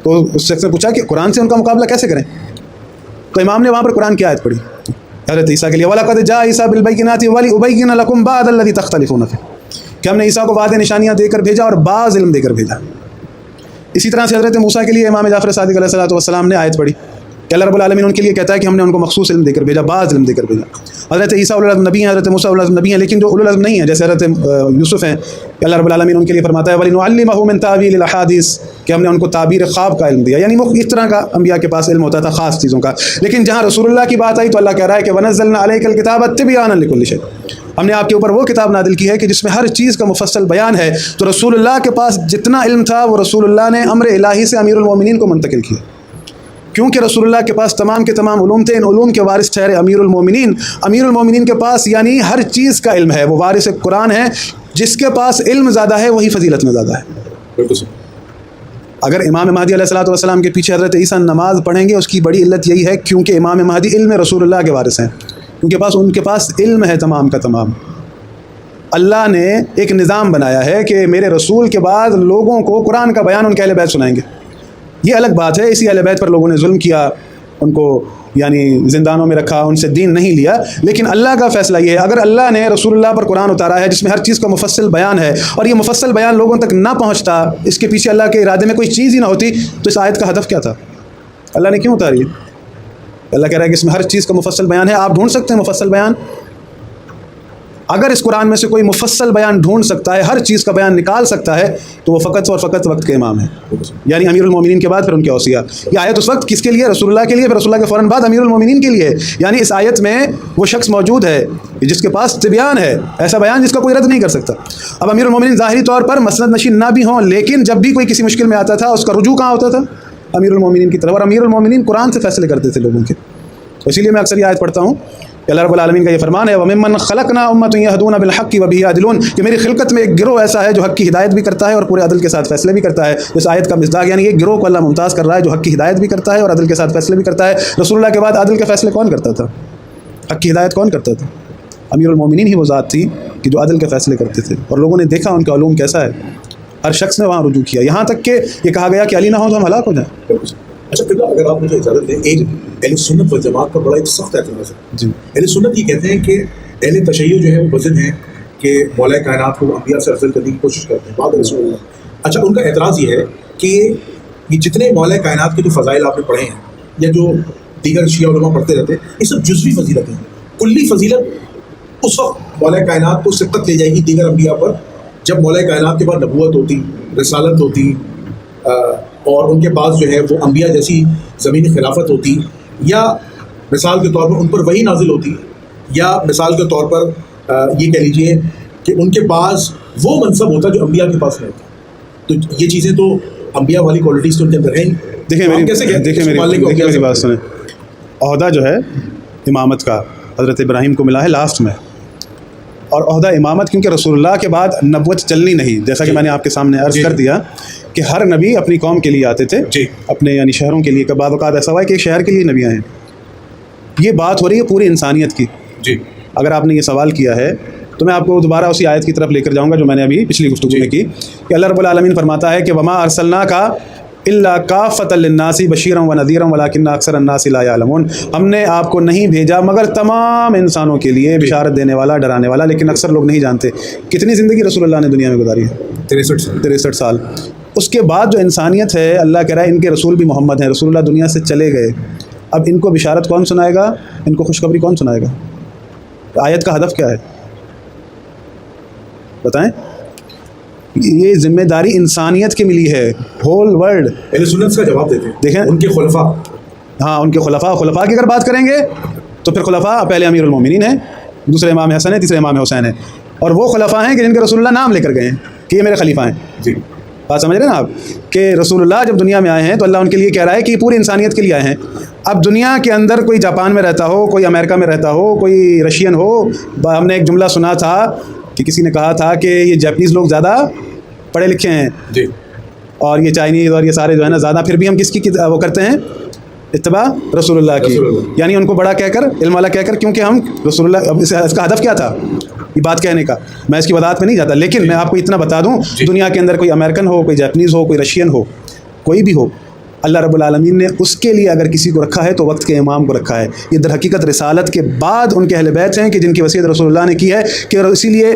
تو اس شخص نے پوچھا کہ قرآن سے ان کا مقابلہ کیسے کریں؟ تو امام نے وہاں پر قرآن کی آیت پڑھی حضرت عیسیٰ کے لیے، وَلَقَدْ جَاءَ عِيسَىٰ بِالْبَيِّنَاتِ وَلِأُبَيِّنَ لَكُمْ بَعْضَ الَّذِي تَخْتَلِفُونَ فِيهِ، کہ ہم نے عیسیٰ کو بعض نشانیاں دے کر بھیجا اور بعض علم دے کر بھیجا۔ اسی طرح سے حضرت موسیٰ کے لیے امام جعفر صادق علیہ الصلوۃ والسلام نے آیت پڑھی کہ اللہ رب العالمین ان کے لیے کہتا ہے کہ ہم نے ان کو مخصوص علم دے کر بھیجا، بعض علم دے کر بھیجا۔ حضرت عیسیٰ اولو العزم نبی ہیں، حضرت موسیٰ اولو العزم نبی ہیں، لیکن جو اولو العزم نہیں ہیں جیسے حضرت یوسف ہیں، کہ اللہ رب العالمین ان کے لیے فرماتا ہے وَلِنُعَلِّمَهُ مِن تَأْوِيلِ الْأَحَادِيثِ، کہ ہم نے ان کو تعبیر خواب کا علم دیا، یعنی اس طرح کا انبیاء کے پاس علم ہوتا تھا خاص چیزوں کا۔ لیکن جہاں رسول اللہ کی بات آئی تو اللہ کہہ رہا ہے کہ وَنَزَّلْنَا عَلَيْكَ الْكِتَابَ تِبْيَانًا لِكُلِّ شَيْءٍ، ہم نے آپ کے اوپر وہ کتاب نازل کی ہے کہ جس میں ہر چیز کا مفصل بیان ہے۔ تو رسول اللہ کے پاس جتنا علم تھا وہ رسول اللہ نے امر الہی سے امیر المومنین کو منتقل کیا، کیونکہ رسول اللہ کے پاس تمام کے تمام علوم تھے، ان علوم کے وارث ٹھہرے امیر المومنین۔ امیر المومنین کے پاس یعنی ہر چیز کا علم ہے، وہ وارث قرآن ہے، جس کے پاس علم زیادہ ہے وہی فضیلت میں زیادہ ہے۔ بالکل۔ اگر امام مہدی علیہ الصلوۃ والسلام کے پیچھے حضرت عیسیٰ نماز پڑھیں گے اس کی بڑی علت یہی ہے کیونکہ امام مہدی علم رسول اللہ کے وارث ہیں، ان کے پاس علم ہے تمام کا تمام۔ اللہ نے ایک نظام بنایا ہے کہ میرے رسول کے بعد لوگوں کو قرآن کا بیان ان کے اہل بیت سنائیں گے۔ یہ الگ بات ہے، اسی اہل بیت پر لوگوں نے ظلم کیا، ان کو یعنی زندانوں میں رکھا، ان سے دین نہیں لیا، لیکن اللہ کا فیصلہ یہ ہے اگر اللہ نے رسول اللہ پر قرآن اتارا ہے جس میں ہر چیز کا مفصل بیان ہے اور یہ مفصل بیان لوگوں تک نہ پہنچتا، اس کے پیچھے اللہ کے ارادے میں کوئی چیز ہی نہ ہوتی، تو اس آیت کا ہدف کیا تھا؟ اللہ نے کیوں اتاری ہے؟ اللہ کہہ رہا ہے کہ اس میں ہر چیز کا مفصل بیان ہے۔ آپ ڈھونڈ سکتے ہیں مفصل بیان؟ اگر اس قرآن میں سے کوئی مفصل بیان ڈھونڈ سکتا ہے، ہر چیز کا بیان نکال سکتا ہے، تو وہ فقط اور فقط وقت کے امام ہیں، یعنی امیر المومنین کے بعد پھر ان کے اوصیاء۔ یہ آیت اس وقت کس کے لیے؟ رسول اللہ کے لیے، پھر رسول اللہ کے فوراً بعد امیر المومنین کے لیے۔ یعنی اس آیت میں وہ شخص موجود ہے جس کے پاس طبیان ہے، ایسا بیان جس کا کوئی رد نہیں کر سکتا۔ اب امیر المومنین ظاہری طور پر مسند نشین نہ بھی ہوں، لیکن جب بھی کوئی کسی مشکل میں آتا تھا اس کا رجوع کہاں ہوتا تھا؟ امیر المومنین کی طرف، اور امیر المومنین قرآن سے فیصلے کرتے تھے لوگوں کے۔ اسی لیے میں اکثر یہ آیت پڑھتا ہوں، اللہ رب العالمین کا یہ فرمان ہے وَمِمَّنْ خَلَقْنَا أُمَّةٌ يَهْدُونَ بِالْحَقِّ وَبِهِ يَعْدِلُونَ، کہ میری خلقت میں ایک گروہ ایسا ہے جو حق کی ہدایت بھی کرتا ہے اور پورے عدل کے ساتھ فیصلے بھی کرتا ہے۔ اس آیت کا مصداق یعنی ایک گروہ کو اللہ ممتاز کر رہا ہے جو حق کی ہدایت بھی کرتا ہے اور عدل کے ساتھ فیصلے بھی کرتا ہے۔ رسول اللہ کے بعد عدل کے فیصلے کون کرتا تھا؟ حق کی ہدایت کون کرتا تھا؟ امیر المومنین ہی وہ ذات تھی کہ جو عدل کے فیصلے کرتے تھے، اور لوگوں نے دیکھا ان کا علوم کیسا ہے، ہر شخص نے وہاں رجوع کیا، یہاں تک کہ یہ کہا گیا کہ علی نہ ہو تو ہم ہلاک ہو جائیں۔ اچھا قبلہ، اگر آپ مجھے اجازت دیں، ایک اہل سنت والجماعت کا بڑا ایک سخت اعتراض ہے۔ جی اہل سنت یہ کہتے ہیں کہ اہل تشیع جو ہے وہ وزن ہے کہ مولا کائنات کو انبیاء سے افضل کرنے کی کوشش کرتے ہیں بعد رسول اللہ۔ اچھا ان کا اعتراض یہ ہے کہ یہ جتنے مولا کائنات کے جو فضائل آپ نے پڑھے ہیں یا جو دیگر شیعہ علماء پڑھتے رہتے ہیں، یہ سب جزوی فضیلتیں ہیں۔ کلی فضیلت اس وقت مولا کائنات کو سبقت لے جائے گی دیگر انبیاء پر جب مولا کائنات کے بعد نبوت ہوتی، رسالت ہوتی، اور ان کے پاس جو ہے وہ انبیاء جیسی زمینی خلافت ہوتی، یا مثال کے طور پر ان پر وحی نازل ہوتی، یا مثال کے طور پر یہ کہہ لیجئے کہ ان کے پاس وہ منصب ہوتا جو انبیاء کے پاس نہیں ہوتا۔ تو یہ چیزیں تو انبیاء والی کوالٹیز تو ان کے اندر ہیں ہی۔ دیکھیں میری بات سنیں، عہدہ جو ہے امامت کا حضرت ابراہیم کو ملا ہے لاسٹ میں، اور عہدہ امامت کیونکہ رسول اللہ کے بعد نبوت چلنی نہیں، جیسا کہ میں نے آپ کے سامنے عرض کر دیا کہ ہر نبی اپنی قوم کے لیے آتے تھے، اپنے یعنی شہروں کے لیے، کہ بعض اوقات ایسا ہوا ہے کہ ایک شہر کے لیے نبی آئے ہیں۔ یہ بات ہو رہی ہے پوری انسانیت کی۔ اگر آپ نے یہ سوال کیا ہے تو میں آپ کو دوبارہ اسی آیت کی طرف لے کر جاؤں گا جو میں نے ابھی پچھلی گفتگو میں کی، کہ اللہ رب العالمین فرماتا ہے کہ وما ارسلناک الا کافۃ للناس بشیرا ونذیرا ولکن اکثر الناس لا یعلمون، ہم نے آپ کو نہیں بھیجا مگر تمام انسانوں کے لیے بشارت دینے والا، ڈرانے والا، لیکن اکثر لوگ نہیں جانتے۔ کتنی زندگی رسول اللہ نے دنیا میں گزاری ہے؟ 63 سال۔ اس کے بعد جو انسانیت ہے، اللہ کہہ رہا ہے ان کے رسول بھی محمد ہیں، رسول اللہ دنیا سے چلے گئے، اب ان کو بشارت کون سنائے گا، ان کو خوشخبری کون سنائے گا؟ آیت کا ہدف کیا ہے بتائیں؟ یہ ذمہ داری انسانیت کی ملی ہے، ہول ورلڈ۔ اہل سنت کا جواب دیتے ہیں، دیکھیں ان کے خلفاء، ہاں ان کے خلفاء کی اگر بات کریں گے تو پھر خلفاء پہلے امیر المومنین ہیں، دوسرے امام حسن ہیں، تیسرے امام حسین ہیں، اور وہ خلفاء ہیں کہ جن کے رسول اللہ نام لے کر گئے ہیں کہ یہ میرے خلیفہ ہیں۔ جی بات سمجھ رہے ہیں نا آپ، کہ رسول اللہ جب دنیا میں آئے ہیں تو اللہ ان کے لیے کہہ رہا ہے کہ یہ پوری انسانیت کے لیے آئے ہیں۔ اب دنیا کے اندر کوئی جاپان میں رہتا ہو، کوئی امریکہ میں رہتا ہو، کوئی رشین ہو، ہم نے ایک جملہ سنا تھا کہ کسی نے کہا تھا کہ یہ جاپنیز لوگ زیادہ پڑھے لکھے ہیں جی، اور یہ چائنیز اور یہ سارے جو ہے نا زیادہ، پھر بھی ہم کس کی وہ کرتے ہیں؟ اتباع رسول اللہ کی، یعنی ان کو بڑا کہہ کر، علم والا کہہ کر، کیونکہ ہم رسول اللہ، اب اس کا ہدف کیا تھا یہ بات کہنے کا؟ میں اس کی وضاحت میں نہیں جاتا، لیکن میں آپ کو اتنا بتا دوں، دنیا کے اندر کوئی امریکن ہو، کوئی جاپنیز ہو، کوئی رشین ہو، کوئی بھی ہو، اللہ رب العالمین نے اس کے لیے اگر کسی کو رکھا ہے تو وقت کے امام کو رکھا ہے۔ یہ در حقیقت رسالت کے بعد ان کے اہل بیت ہیں کہ جن کی وصیت رسول اللہ نے کی ہے، کہ اسی لیے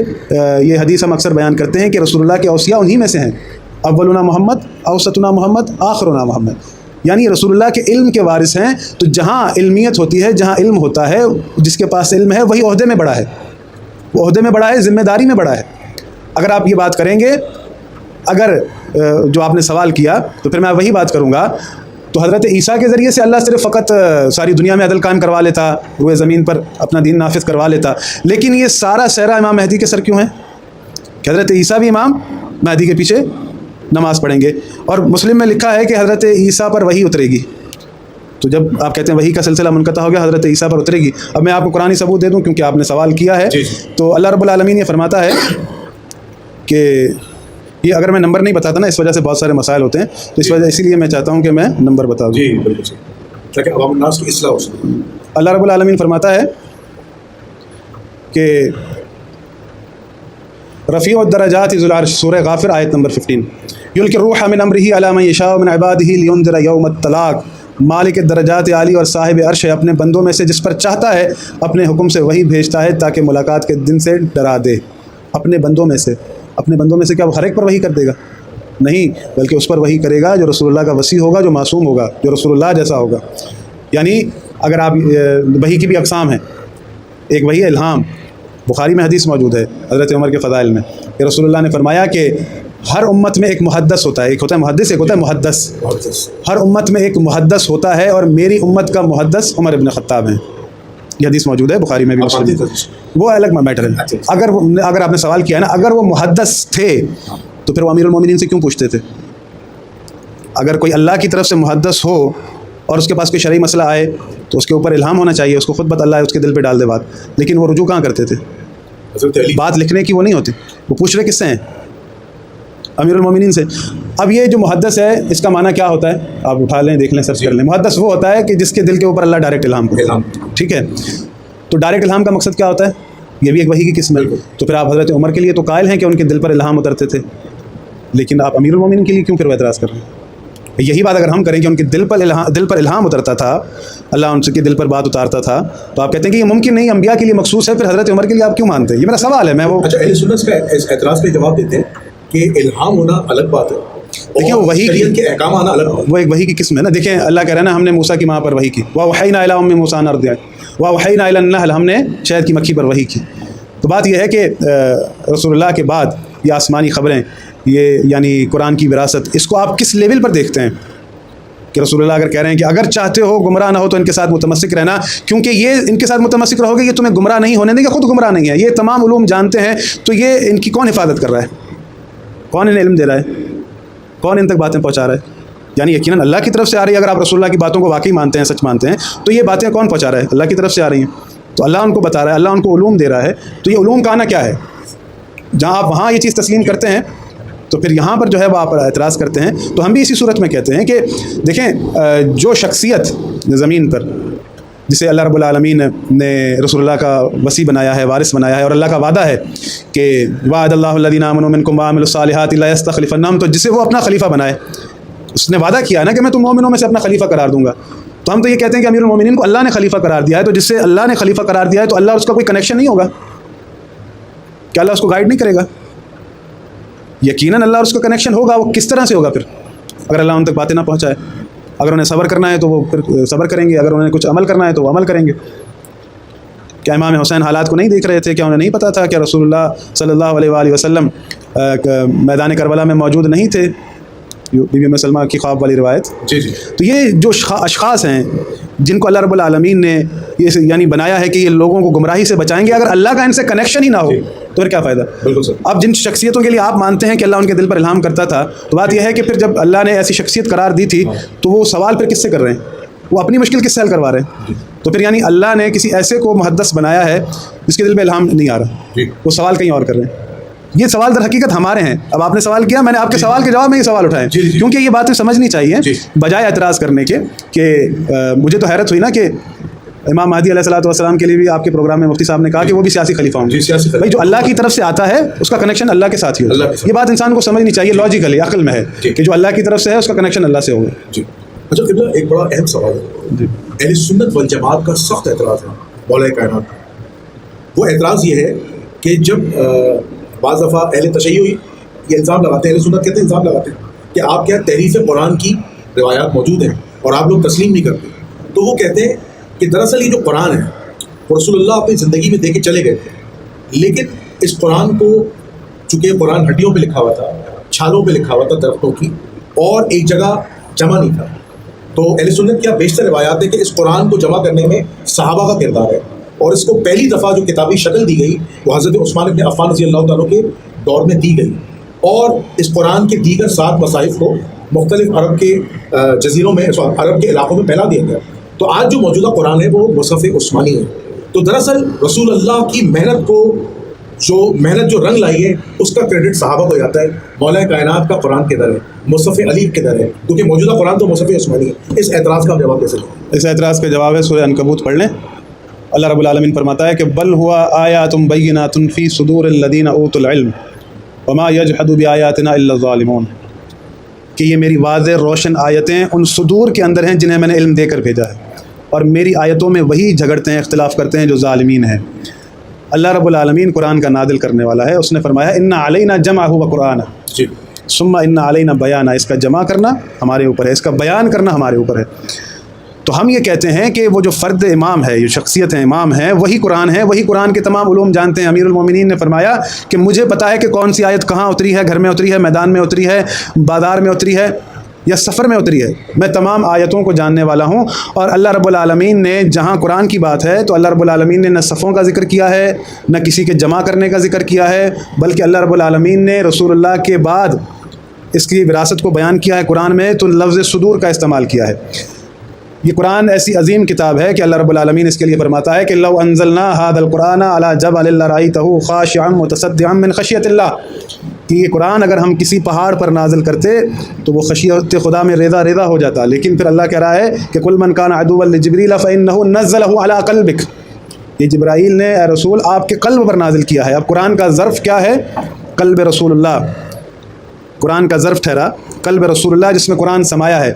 یہ حدیث ہم اکثر بیان کرتے ہیں کہ رسول اللہ کے اوصیاء انہی میں سے ہیں، اولنا محمد، اوسطنا محمد، آخرنا محمد، یعنی رسول اللہ کے علم کے وارث ہیں۔ تو جہاں علمیت ہوتی ہے، جہاں علم ہوتا ہے، جس کے پاس علم ہے وہی عہدے میں بڑا ہے، وہ عہدے میں بڑا ہے، ذمہ داری میں بڑا ہے۔ اگر آپ یہ بات کریں گے، اگر جو آپ نے سوال کیا تو پھر میں وہی بات کروں گا، تو حضرت عیسیٰ کے ذریعے سے اللہ صرف فقط ساری دنیا میں عدل قائم کروا لیتا، روئے زمین پر اپنا دین نافذ کروا لیتا، لیکن یہ سارا سہرا امام مہدی کے سر کیوں ہے؟ کہ حضرت عیسیٰ بھی امام مہدی کے پیچھے نماز پڑھیں گے، اور مسلم میں لکھا ہے کہ حضرت عیسیٰ پر وحی اترے گی۔ تو جب آپ کہتے ہیں وحی کا سلسلہ منقطع ہو گیا، حضرت عیسیٰ پر اترے گی۔ اب میں آپ کو قرآنی ثبوت دے دوں کیونکہ آپ نے سوال کیا ہے، تو اللہ رب العالمین یہ فرماتا ہے کہ یہ اگر میں نمبر نہیں بتاتا نا، اس وجہ سے بہت سارے مسائل ہوتے ہیں، تو اس وجہ اسی لیے میں چاہتا ہوں کہ میں نمبر بتا دوں، جی بالکل، تاکہ عوام الناس کی اصلاح ہو سکے۔ اللہ رب العالمین فرماتا ہے کہ رفیع الدرجات ذو العرش، سورہ غافر آیت نمبر 15، یلقی الروح من امرہ علی من یشاء من عبادہ لینذر یوم الطلاق، مالک درجات عالی اور صاحب عرش ہے، اپنے بندوں میں سے جس پر چاہتا ہے اپنے حکم سے وہی بھیجتا ہے تاکہ ملاقات کے دن سے ڈرا دے۔ اپنے بندوں میں سے، اپنے بندوں میں سے کیا وہ ہر ایک پر وحی کر دے گا؟ نہیں، بلکہ اس پر وحی کرے گا جو رسول اللہ کا وصی ہوگا، جو معصوم ہوگا، جو رسول اللہ جیسا ہوگا۔ یعنی اگر آپ وحی کی بھی اقسام ہیں، ایک وحی الہام، بخاری میں حدیث موجود ہے حضرت عمر کے فضائل میں کہ رسول اللہ نے فرمایا کہ ہر امت میں ایک محدث ہوتا ہے، ایک ہوتا ہے محدث، ایک ہوتا ہے محدث۔ ہر امت میں ایک محدث ہوتا ہے اور میری امت کا محدث عمر ابن خطاب ہیں۔ یہ حدیث موجود ہے بخاری میں بھی، مسلم میں، وہ الگ میٹر ہے۔ اگر آپ نے سوال کیا ہے نا، اگر وہ محدث تھے تو پھر وہ امیر المومنین سے کیوں پوچھتے تھے؟ اگر کوئی اللہ کی طرف سے محدث ہو اور اس کے پاس کوئی شرعی مسئلہ آئے تو اس کے اوپر الہام ہونا چاہیے، اس کو خود بت اللہ ہے، اس کے دل پہ ڈال دے بات، لیکن وہ رجوع کہاں کرتے تھے؟ بات لکھنے کی وہ نہیں ہوتی، وہ پوچھ رہے کس سے ہیں؟ امیر المومنین سے۔ اب یہ جو محدث ہے اس کا معنی کیا ہوتا ہے؟ آپ اٹھا لیں، دیکھ لیں، سرچ کر لیں۔ محدث وہ ہوتا ہے کہ جس کے دل کے اوپر اللہ ڈائریکٹ الہام کرے، ٹھیک ہے؟ تو ڈائریکٹ الہام کا مقصد کیا ہوتا ہے؟ یہ بھی ایک وحی کی قسم ہے. تو پھر آپ حضرت عمر کے لیے تو قائل ہیں کہ ان کے دل پر الہام اترتے تھے، لیکن آپ امیر المومنین کے لیے کیوں پھر وہ اعتراض کر رہے ہیں؟ یہی بات اگر ہم کریں کہ ان کے دل پر الہام اترتا تھا، اللہ ان کے دل پر بات اتارتا تھا، تو آپ کہتے ہیں کہ یہ ممکن نہیں، انبیاء کے لیے مخصوص ہے، پھر حضرت عمر کے لیے آپ کیوں مانتے ہیں؟ یہ میرا سوال ہے. میں وہ اچھا اہل سنت کا اعتراض پہ جواب دیتے ہیں کہ الہام ہونا الگ بات ہے، دیکھیں وہ وحی شریعت کے احکام آنا الگ بات ہے. وہ ایک وحی کی قسم ہے نا. دیکھیں اللہ کہہ رہا ہے نا، ہم نے موسیٰ کی ماں پر وحی کی، وَأَوْحَيْنَا إِلَىٰ أُمِّ مُوسَىٰ أَنْ أَرْضِعِهُ وَأَوْحَيْنَا إِلَى النَّحْلِ، ہم نے شہد کی مکھی پر وحی کی. تو بات یہ ہے کہ رسول اللہ کے بعد یہ آسمانی خبریں، یہ یعنی قرآن کی وراثت، اس کو آپ کس لیول پر دیکھتے ہیں کہ رسول اللہ اگر کہہ رہے ہیں کہ اگر چاہتے ہو گمراہ نہ ہو تو ان کے ساتھ متمسک رہنا، کیونکہ یہ ان کے ساتھ متمسک رہو گے یہ تمہیں گمراہ نہیں ہونے دیں گے، خود گمراہ نہیں ہے، یہ تمام علوم جانتے ہیں، تو یہ ان کی کون حفاظت کر رہا ہے؟ کون انہیں علم دے رہا ہے؟ کون ان تک باتیں پہنچا رہا ہے؟ یعنی یقیناً اللہ کی طرف سے آ رہی ہے. اگر آپ رسول اللہ کی باتوں کو واقعی مانتے ہیں، سچ مانتے ہیں، تو یہ باتیں کون پہنچا رہا ہے؟ اللہ کی طرف سے آ رہی ہیں، تو اللہ ان کو بتا رہا ہے، اللہ ان کو علوم دے رہا ہے. تو یہ علوم کا آنا کیا ہے؟ جہاں آپ وہاں یہ چیز تسلیم کرتے ہیں تو پھر یہاں پر جو ہے وہ آپ اعتراض کرتے ہیں. تو ہم بھی اسی صورت میں کہتے ہیں کہ دیکھیں، جو شخصیت زمین پر جسے اللہ رب العالمین نے رسول اللہ کا وصی بنایا ہے، وارث بنایا ہے، اور اللہ کا وعدہ ہے کہ وعد اللہ الذین آمنوا منکم وعملوا الصالحات لا یستخلفنہم، تو جسے وہ اپنا خلیفہ بنائے، اس نے وعدہ کیا نا کہ میں تم مومنوں میں سے اپنا خلیفہ قرار دوں گا. تو ہم تو یہ کہتے ہیں کہ امیر المومنین کو اللہ نے خلیفہ قرار دیا ہے، تو جس سے اللہ نے خلیفہ قرار دیا ہے تو اللہ اس کا کوئی کنیکشن نہیں ہوگا؟ کیا اللہ اس کو گائیڈ نہیں کرے گا؟ یقیناً اللہ اس کا کنیکشن ہوگا. وہ کس طرح سے ہوگا پھر؟ اگر اللہ ان تک باتیں نہ پہنچائے. اگر انہیں صبر کرنا ہے تو وہ پھر صبر کریں گے، اگر انہیں کچھ عمل کرنا ہے تو وہ عمل کریں گے. کیا امام حسین حالات کو نہیں دیکھ رہے تھے؟ کیا انہیں نہیں پتہ تھا کہ رسول اللہ صلی اللہ علیہ وآلہ وسلم میدان کربلا میں موجود نہیں تھے؟ بی بی ام سلمہ کی خواب والی روایت. جی جی. تو یہ جو اشخاص ہیں جن کو اللہ رب العالمین نے یہ یعنی بنایا ہے کہ یہ لوگوں کو گمراہی سے بچائیں گے، اگر اللہ کا ان سے کنیکشن ہی نہ ہو تو پھر کیا فائدہ؟ بالکل سر. اب جن شخصیتوں کے لیے آپ مانتے ہیں کہ اللہ ان کے دل پر الہام کرتا تھا، تو بات یہ ہے کہ پھر جب اللہ نے ایسی شخصیت قرار دی تھی تو وہ سوال پھر کس سے کر رہے ہیں؟ وہ اپنی مشکل کس سے حل کروا رہے ہیں؟ تو پھر یعنی اللہ نے کسی ایسے کو محدث بنایا ہے جس کے دل میں الہام نہیں آ رہا، وہ سوال کہیں اور کر رہے ہیں. یہ سوال در حقیقت ہمارے ہیں. اب آپ نے سوال کیا، میں نے آپ کے سوال کے جواب میں یہ سوال اٹھائے، کیونکہ یہ باتیں سمجھنی چاہیے بجائے اعتراض کرنے کے. کہ مجھے تو حیرت ہوئی نا کہ امام مہدی علیہ الصلوۃ والسلام کے لیے بھی آپ کے پروگرام میں مفتی صاحب نے کہا کہ وہ بھی سیاسی خلیفہ ہوں گے. بھائی جو اللہ کی طرف سے آتا ہے اس کا کنیکشن اللہ کے ساتھ ہی ہوگا. یہ بات انسان کو سمجھنی چاہیے، لاجیکلی عقل میں ہے کہ جو اللہ کی طرف سے ہے اس کا کنیکشن اللہ سے ہوگا. جی. اچھا قبلہ، ایک بڑا اہم سوال ہے. اہل سنت والجماعت کا سخت اعتراض ہے مولا کائنات کا. وہ اعتراض یہ ہے کہ جب بعض دفعہ اہل تشیع یہ الزام لگاتے ہیں، اہل سنت کہتے ہیں الزام لگاتے ہیں کہ آپ کیا تحریف قرآن کی روایات موجود ہیں اور آپ لوگ تسلیم نہیں کرتے. تو وہ کہتے ہیں کہ دراصل یہ جو قرآن ہے وہ رسول اللہ اپنی زندگی میں دے کے چلے گئے تھے، لیکن اس قرآن کو چونکہ قرآن ہڈیوں پہ لکھا ہوا تھا، چھالوں پہ لکھا ہوا تھا درختوں کی، اور ایک جگہ جمع نہیں تھا. تو اہل سنت کیا بیشتر روایات ہے کہ اس قرآن کو جمع کرنے میں صحابہ کا کردار ہے، اور اس کو پہلی دفعہ جو کتابی شکل دی گئی وہ حضرت عثمان بن عفان رضی اللہ تعالیٰ کے دور میں دی گئی، اور اس قرآن کے دیگر 7 مصاحف کو مختلف عرب کے جزیروں میں، عرب کے علاقوں میں پھیلا دیا گیا. تو آج جو موجودہ قرآن ہے وہ مصحف عثمانی ہے. تو دراصل رسول اللہ کی محنت جو رنگ لائی ہے اس کا کریڈٹ صحابہ کو جاتا ہے. مولا کائنات کا قرآن کدھر ہے؟ مصحف علی کدھر ہے؟ کیونکہ موجودہ قرآن تو مصحف عثمانی ہے. اس اعتراض کا جواب کیسے دیں؟ اس اعتراض کا جواب ہے سورہ عنکبوت پڑھ لیں. اللہ رب العالمین فرماتا ہے کہ بل ہوا آیات بینات فی صدور الذین اوتوا العلم وما یجحد بآیاتنا الا الظالمون، کہ یہ میری واضح روشن آیتیں ان صدور کے اندر ہیں جنہیں میں نے علم دے کر بھیجا ہے، اور میری آیتوں میں وہی جھگڑتے ہیں، اختلاف کرتے ہیں جو ظالمین ہیں. اللہ رب العالمین قرآن کا نازل کرنے والا ہے. اس نے فرمایا ان علینا جمعہ و قرآن ثم ان علینا بیانہ، اس کا جمع کرنا ہمارے اوپر ہے، اس کا بیان کرنا ہمارے اوپر ہے. تو ہم یہ کہتے ہیں کہ وہ جو فرد امام ہے، جو شخصیت ہے امام ہے، وہی قرآن ہے، وہی قرآن کے تمام علوم جانتے ہیں. امیر المومنین نے فرمایا کہ مجھے پتہ ہے کہ کون سی آیت کہاں اتری ہے، گھر میں اتری ہے، میدان میں اتری ہے، بازار میں اتری ہے یا سفر میں اتری ہے. میں تمام آیتوں کو جاننے والا ہوں. اور اللہ رب العالمین نے جہاں قرآن کی بات ہے تو اللہ رب العالمین نے نہ صفوں کا ذکر کیا ہے، نہ کسی کے جمع کرنے کا ذکر کیا ہے، بلکہ اللہ رب العالمین نے رسول اللہ کے بعد اس کی وراثت کو بیان کیا ہے قرآن میں، تو لفظ صدور کا استعمال کیا ہے. یہ قرآن ایسی عظیم کتاب ہے کہ اللہ رب العالمین اس کے لیے فرماتا ہے کہ لو انزلنا هذا القرآن على جبل لرأيته خاشعا متصدعا من خشیۃ اللہ، کہ یہ قرآن اگر ہم کسی پہاڑ پر نازل کرتے تو وہ خشیت خدا میں ریزہ ریزہ ہو جاتا. لیکن پھر اللہ کہہ رہا ہے کہ قل من کان عدوا لجبریل فإنه نزله على قلبك، یہ جبرائیل نے اے رسول آپ کے قلب پر نازل کیا ہے. اب قرآن کا ظرف کیا ہے؟ قلب رسول اللہ. قرآن کا ظرف ٹھہرا قلب رسول اللہ جس میں قرآن سمایا ہے.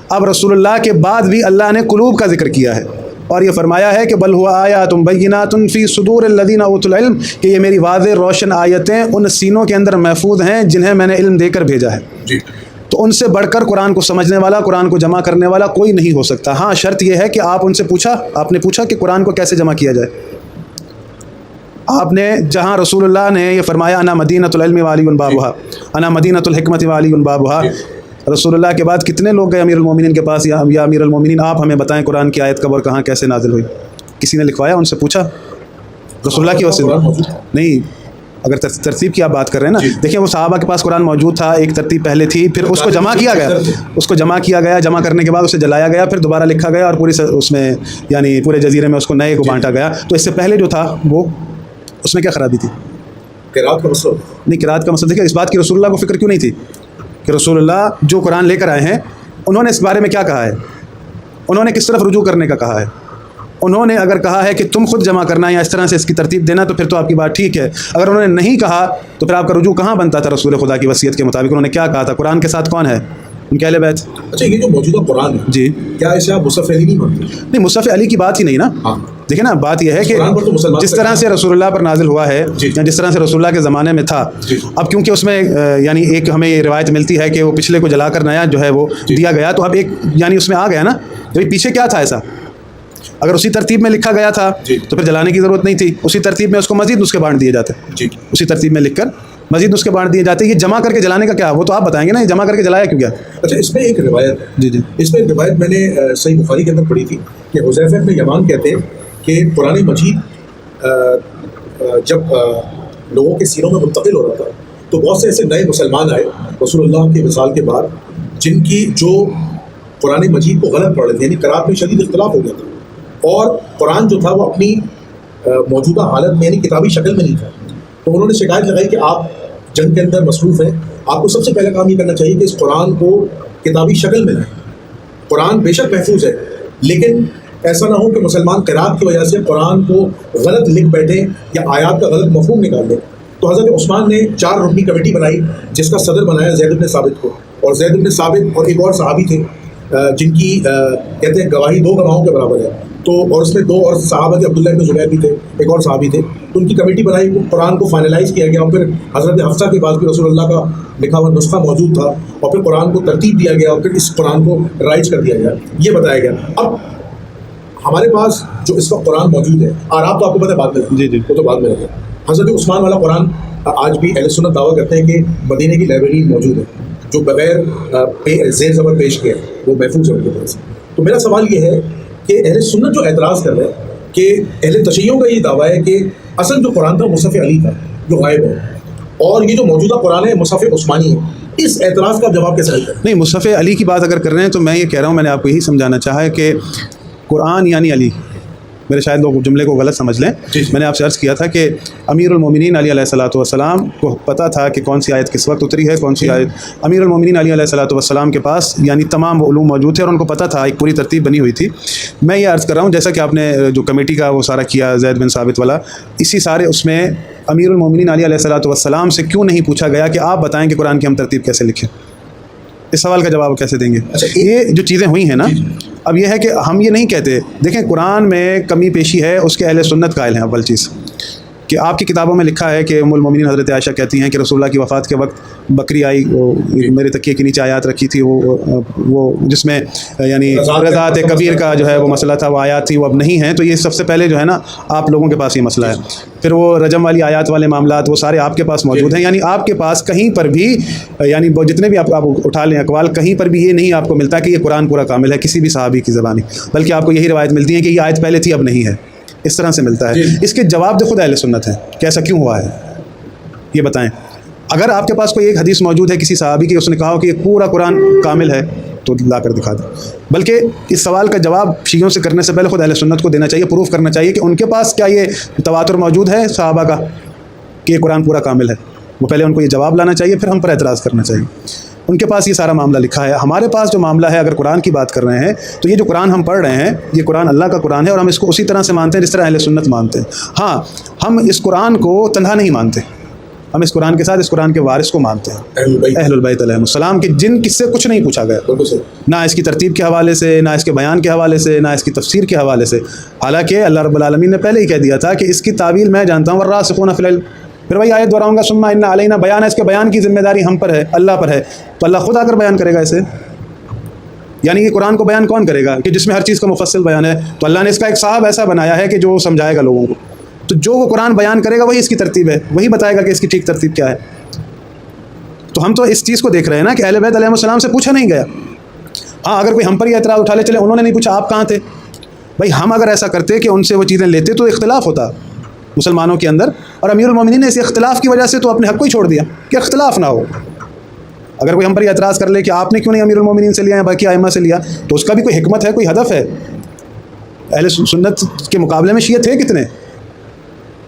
اب رسول اللہ کے بعد بھی اللہ نے قلوب کا ذکر کیا ہے اور یہ فرمایا ہے کہ بل ہوا آیات بینات فی صدور الذین اوتوا العلم، کہ یہ میری واضح روشن آیتیں ان سینوں کے اندر محفوظ ہیں جنہیں میں نے علم دے کر بھیجا ہے. جی. تو ان سے بڑھ کر قرآن کو سمجھنے والا، قرآن کو جمع کرنے والا کوئی نہیں ہو سکتا. ہاں شرط یہ ہے کہ آپ ان سے آپ نے پوچھا کہ قرآن کو کیسے جمع کیا جائے. آپ نے جہاں رسول اللہ نے یہ فرمایا انا مدینۃ العلم وعلی بابھا، انا مدینۃ الحکمت وعلی بابھا، رسول اللہ کے بعد کتنے لوگ گئے امیر المومنین کے پاس، یا امیر المومنین آپ ہمیں بتائیں قرآن کی آیت کب اور کہاں کیسے نازل ہوئی؟ کسی نے لکھوایا؟ ان سے پوچھا؟ رسول اللہ کی وسیلہ نہیں. اگر ترتیب کی آپ بات کر رہے ہیں نا، دیکھیں وہ صحابہ کے پاس قرآن موجود تھا، ایک ترتیب پہلے تھی، پھر اس کو جمع کیا گیا، جمع کرنے کے بعد اسے جلایا گیا، پھر دوبارہ لکھا گیا اور پوری اس میں یعنی پورے جزیرے میں اس کو نئے کو بانٹا گیا. تو اس سے پہلے جو تھا وہ اس میں کیا خرابی تھی؟ قرات کا مسئلہ نہیں. قرات کا مسئلہ دیکھیں اس بات کی رسول اللہ کو فکر کیوں نہیں تھی کہ رسول اللہ جو قرآن لے کر آئے ہیں انہوں نے اس بارے میں کیا کہا ہے، انہوں نے کس طرف رجوع کرنے کا کہا ہے. انہوں نے اگر کہا ہے کہ تم خود جمع کرنا یا اس طرح سے اس کی ترتیب دینا تو پھر تو آپ کی بات ٹھیک ہے. اگر انہوں نے نہیں کہا تو پھر آپ کا رجوع کہاں بنتا تھا؟ رسول خدا کی وصیت کے مطابق انہوں نے کیا کہا تھا؟ قرآن کے ساتھ کون ہے؟ ان کے اہل بیت. اچھا یہ جو موجودہ قرآن ہے جی کیا اسے آپ مصحف علی نہیں مانتے؟ نہیں مصحف علی کی بات ہی نہیں نا. دیکھیں نا بات یہ ہے کہ جس طرح سے رسول اللہ پر نازل ہوا ہے یا جس طرح سے رسول اللہ کے زمانے میں تھا، اب کیونکہ اس میں یعنی ایک ہمیں یہ روایت ملتی ہے کہ وہ پچھلے کو جلا کر نیا جو ہے وہ دیا گیا، تو اب ایک یعنی اس میں آ گیا نا کہ پیچھے کیا تھا ایسا. اگر اسی ترتیب میں لکھا گیا تھا تو پھر جلانے کی ضرورت نہیں تھی. اسی ترتیب میں اس کو مزید نسخے بانٹ دیے جاتے، اسی ترتیب میں لکھ کر مزید نسخے بانٹ دیے جاتے. یہ جمع کر کے جلانے کا کیا وہ تو آپ بتائیں گے نا، یہ جمع کر کے جلایا کیوں گیا؟ اچھا اس میں ایک روایت ہے. جی اس میں ایک روایت میں نے صحیح بخاری کے اندر پڑھی تھی کہ حذیفہ بن یمان کہتے ہیں کہ قرآن مجید جب لوگوں کے سینوں میں منتقل ہو رہا تھا تو بہت سے ایسے نئے مسلمان آئے رسول اللہ کے وصال کے بعد جن کی جو قرآن مجید کو غلط پڑھ رہے تھے، یعنی قرات میں شدید اختلاف ہو گیا تھا اور قرآن جو تھا وہ اپنی موجودہ حالت میں یعنی کتابی شکل میں نہیں تھا. تو انہوں نے شکایت لگائی کہ آپ جنگ کے اندر مصروف ہیں، آپ کو سب سے پہلا کام یہ کرنا چاہیے کہ اس قرآن کو کتابی شکل میں لائیں. قرآن بے شک محفوظ ہے لیکن ایسا نہ ہو کہ مسلمان قرات کی وجہ سے قرآن کو غلط لکھ بیٹھیں یا آیات کا غلط مفہوم نکال دیں. تو حضرت عثمان نے 4 رکنی کمیٹی بنائی جس کا صدر بنایا زید بن ثابت کو، اور زید بن ثابت اور ایک اور صحابی تھے جن کی کہتے ہیں گواہی 2 گواہوں کے برابر ہے. تو اور اس میں 2 اور صحابہ تھے، عبداللہ بن زبیر بھی تھے، ایک اور صحابی تھے. تو ان کی کمیٹی بنائی، قرآن کو فائنلائز کیا گیا اور پھر حضرت حفصہ کے پاس بھی رسول اللہ کا لکھا ہوا نسخہ موجود تھا اور پھر قرآن کو ترتیب دیا گیا اور پھر اس قرآن کو رائج کر دیا گیا. یہ بتایا گیا. اب ہمارے پاس جو اس وقت قرآن موجود ہے اور آپ تو آپ کو پتہ ہے بعد میں جی وہ تو بعد میں رکھے. حضرت عثمان والا قرآن آج بھی اہل سنت دعویٰ کرتے ہیں کہ مدینے کی لائبریری موجود ہے جو بغیر زیر زبر پیش کیا ہے وہ محفوظ ہے ان کے پاس. تو میرا سوال یہ ہے کہ اہل سنت جو اعتراض کر رہے ہیں کہ اہل تشیعوں کا یہ دعویٰ ہے کہ اصل جو قرآن تھا مصحف علی تھا جو غائب ہے اور یہ جو موجودہ قرآن ہے مصحف عثمانی ہے، اس اعتراض کا جواب کیسے دیتے ہیں؟ نہیں مصحف علی کی بات اگر کر رہے ہیں تو میں یہ کہہ رہا ہوں، میں نے آپ کو یہی سمجھانا چاہا ہے کہ قرآن یعنی علی، میرے شاید لوگ جملے کو غلط سمجھ لیں. میں نے آپ سے عرض کیا تھا کہ امیر المومنین علی علیہ الصلوۃ والسلام کو پتہ تھا کہ کون سی آیت کس وقت اتری ہے، کون سی آیت. امیر المومنین علی علیہ الصلوۃ والسلام کے پاس یعنی تمام علوم موجود تھے اور ان کو پتہ تھا، ایک پوری ترتیب بنی ہوئی تھی. میں یہ عرض کر رہا ہوں جیسا کہ آپ نے جو کمیٹی کا وہ سارا کیا زید بن ثابت والا، اسی سارے اس میں امیر المومنین علی علیہ الصلوۃ والسلام سے کیوں نہیں پوچھا گیا کہ آپ بتائیں کہ قرآن کی ہم ترتیب کیسے لکھیں؟ اس سوال کا جواب کیسے دیں گے؟ یہ جو چیزیں ہوئی ہیں نا، اب یہ ہے کہ ہم یہ نہیں کہتے. دیکھیں قرآن میں کمی پیشی ہے، اس کے اہل سنت قائل ہیں. اول چیز کہ آپ کی کتابوں میں لکھا ہے کہ ام المومنین حضرت عائشہ کہتی ہیں کہ رسول اللہ کی وفات کے وقت بکری آئی، وہ میرے تکیے کے نیچے آیات رکھی تھی، وہ جس میں یعنی رضاعت کبیر کا جو ہے وہ مسئلہ تھا، وہ آیات تھی، وہ اب نہیں ہیں. تو یہ سب سے پہلے جو ہے نا آپ لوگوں کے پاس یہ مسئلہ ہے. پھر وہ رجم والی آیات والے معاملات وہ سارے آپ کے پاس موجود ہیں. یعنی آپ کے پاس کہیں پر بھی یعنی جتنے بھی آپ اٹھا لیں اقوال، کہیں پر بھی یہ نہیں آپ کو ملتا کہ یہ قرآن پورا کامل ہے کسی بھی صحابی کی زبانی، بلکہ آپ کو یہی روایت ملتی ہے کہ یہ آیت پہلے تھی اب نہیں ہے. اس طرح سے ملتا ہے. اس کے جواب تو خود اہل سنت ہیں کہ ایسا کیوں ہوا ہے، یہ بتائیں. اگر آپ کے پاس کوئی ایک حدیث موجود ہے کسی صحابی کی، اس نے کہا کہ یہ پورا قرآن کامل ہے، تو لا کر دکھا دیں. بلکہ اس سوال کا جواب شیعوں سے کرنے سے پہلے خود اہل سنت کو دینا چاہیے، پروف کرنا چاہیے کہ ان کے پاس کیا یہ تواتر موجود ہے صحابہ کا کہ یہ قرآن پورا کامل ہے. وہ پہلے ان کو یہ جواب لانا چاہیے، پھر ہم پر اعتراض کرنا چاہیے. ان کے پاس یہ سارا معاملہ لکھا ہے. ہمارے پاس جو معاملہ ہے، اگر قرآن کی بات کر رہے ہیں تو یہ جو قرآن ہم پڑھ رہے ہیں یہ قرآن اللہ کا قرآن ہے، اور ہم اس کو اسی طرح سے مانتے ہیں جس طرح اہل سنت مانتے ہیں. ہاں، ہم اس قرآن کو تنہا نہیں مانتے، ہم اس قرآن کے ساتھ اس قرآن کے وارث کو مانتے ہیں، اہل البیت علیہم السلام، کہ جن کس سے کچھ نہیں پوچھا گیا، نہ اس کی ترتیب کے حوالے سے، نہ اس کے بیان کے حوالے سے، نہ اس کی تفسیر کے حوالے سے. حالانکہ اللہ رب العالمین نے پہلے ہی کہہ دیا تھا کہ اس کی تعویل میں جانتا ہوں، والراسخون فی العلم. پھر وہی آیت دہراؤں گا، ثم ان علینا بیان ہے، اس کے بیان کی ذمہ داری ہم پر ہے، اللہ پر ہے. تو اللہ خود آ کر بیان کرے گا اسے. یعنی کہ قرآن کو بیان کون کرے گا کہ جس میں ہر چیز کا مفصل بیان ہے؟ تو اللہ نے اس کا ایک صاحب ایسا بنایا ہے کہ جو سمجھائے گا لوگوں کو. تو جو وہ قرآن بیان کرے گا وہی اس کی ترتیب ہے، وہی بتائے گا کہ اس کی ٹھیک ترتیب کیا ہے. تو ہم تو اس چیز کو دیکھ رہے ہیں نا کہ اہل بیت علیہ السلام سے پوچھا نہیں گیا. ہاں، اگر کوئی ہم پر یہ اعتراض اٹھا لے، چلے انہوں نے نہیں پوچھا، آپ کہاں تھے؟ بھائی ہم اگر ایسا کرتے کہ ان سے وہ چیزیں لیتے تو اختلاف ہوتا مسلمانوں کے اندر، اور امیر المومنین نے اس اختلاف کی وجہ سے تو اپنے حق کو ہی چھوڑ دیا کہ اختلاف نہ ہو. اگر کوئی ہم پر یہ اعتراض کر لے کہ آپ نے کیوں نہیں امیر المومنین سے لیا یا باقی ائمہ سے لیا، تو اس کا بھی کوئی حکمت ہے، کوئی ہدف ہے. اہل سنت کے مقابلے میں شیعہ تھے کتنے؟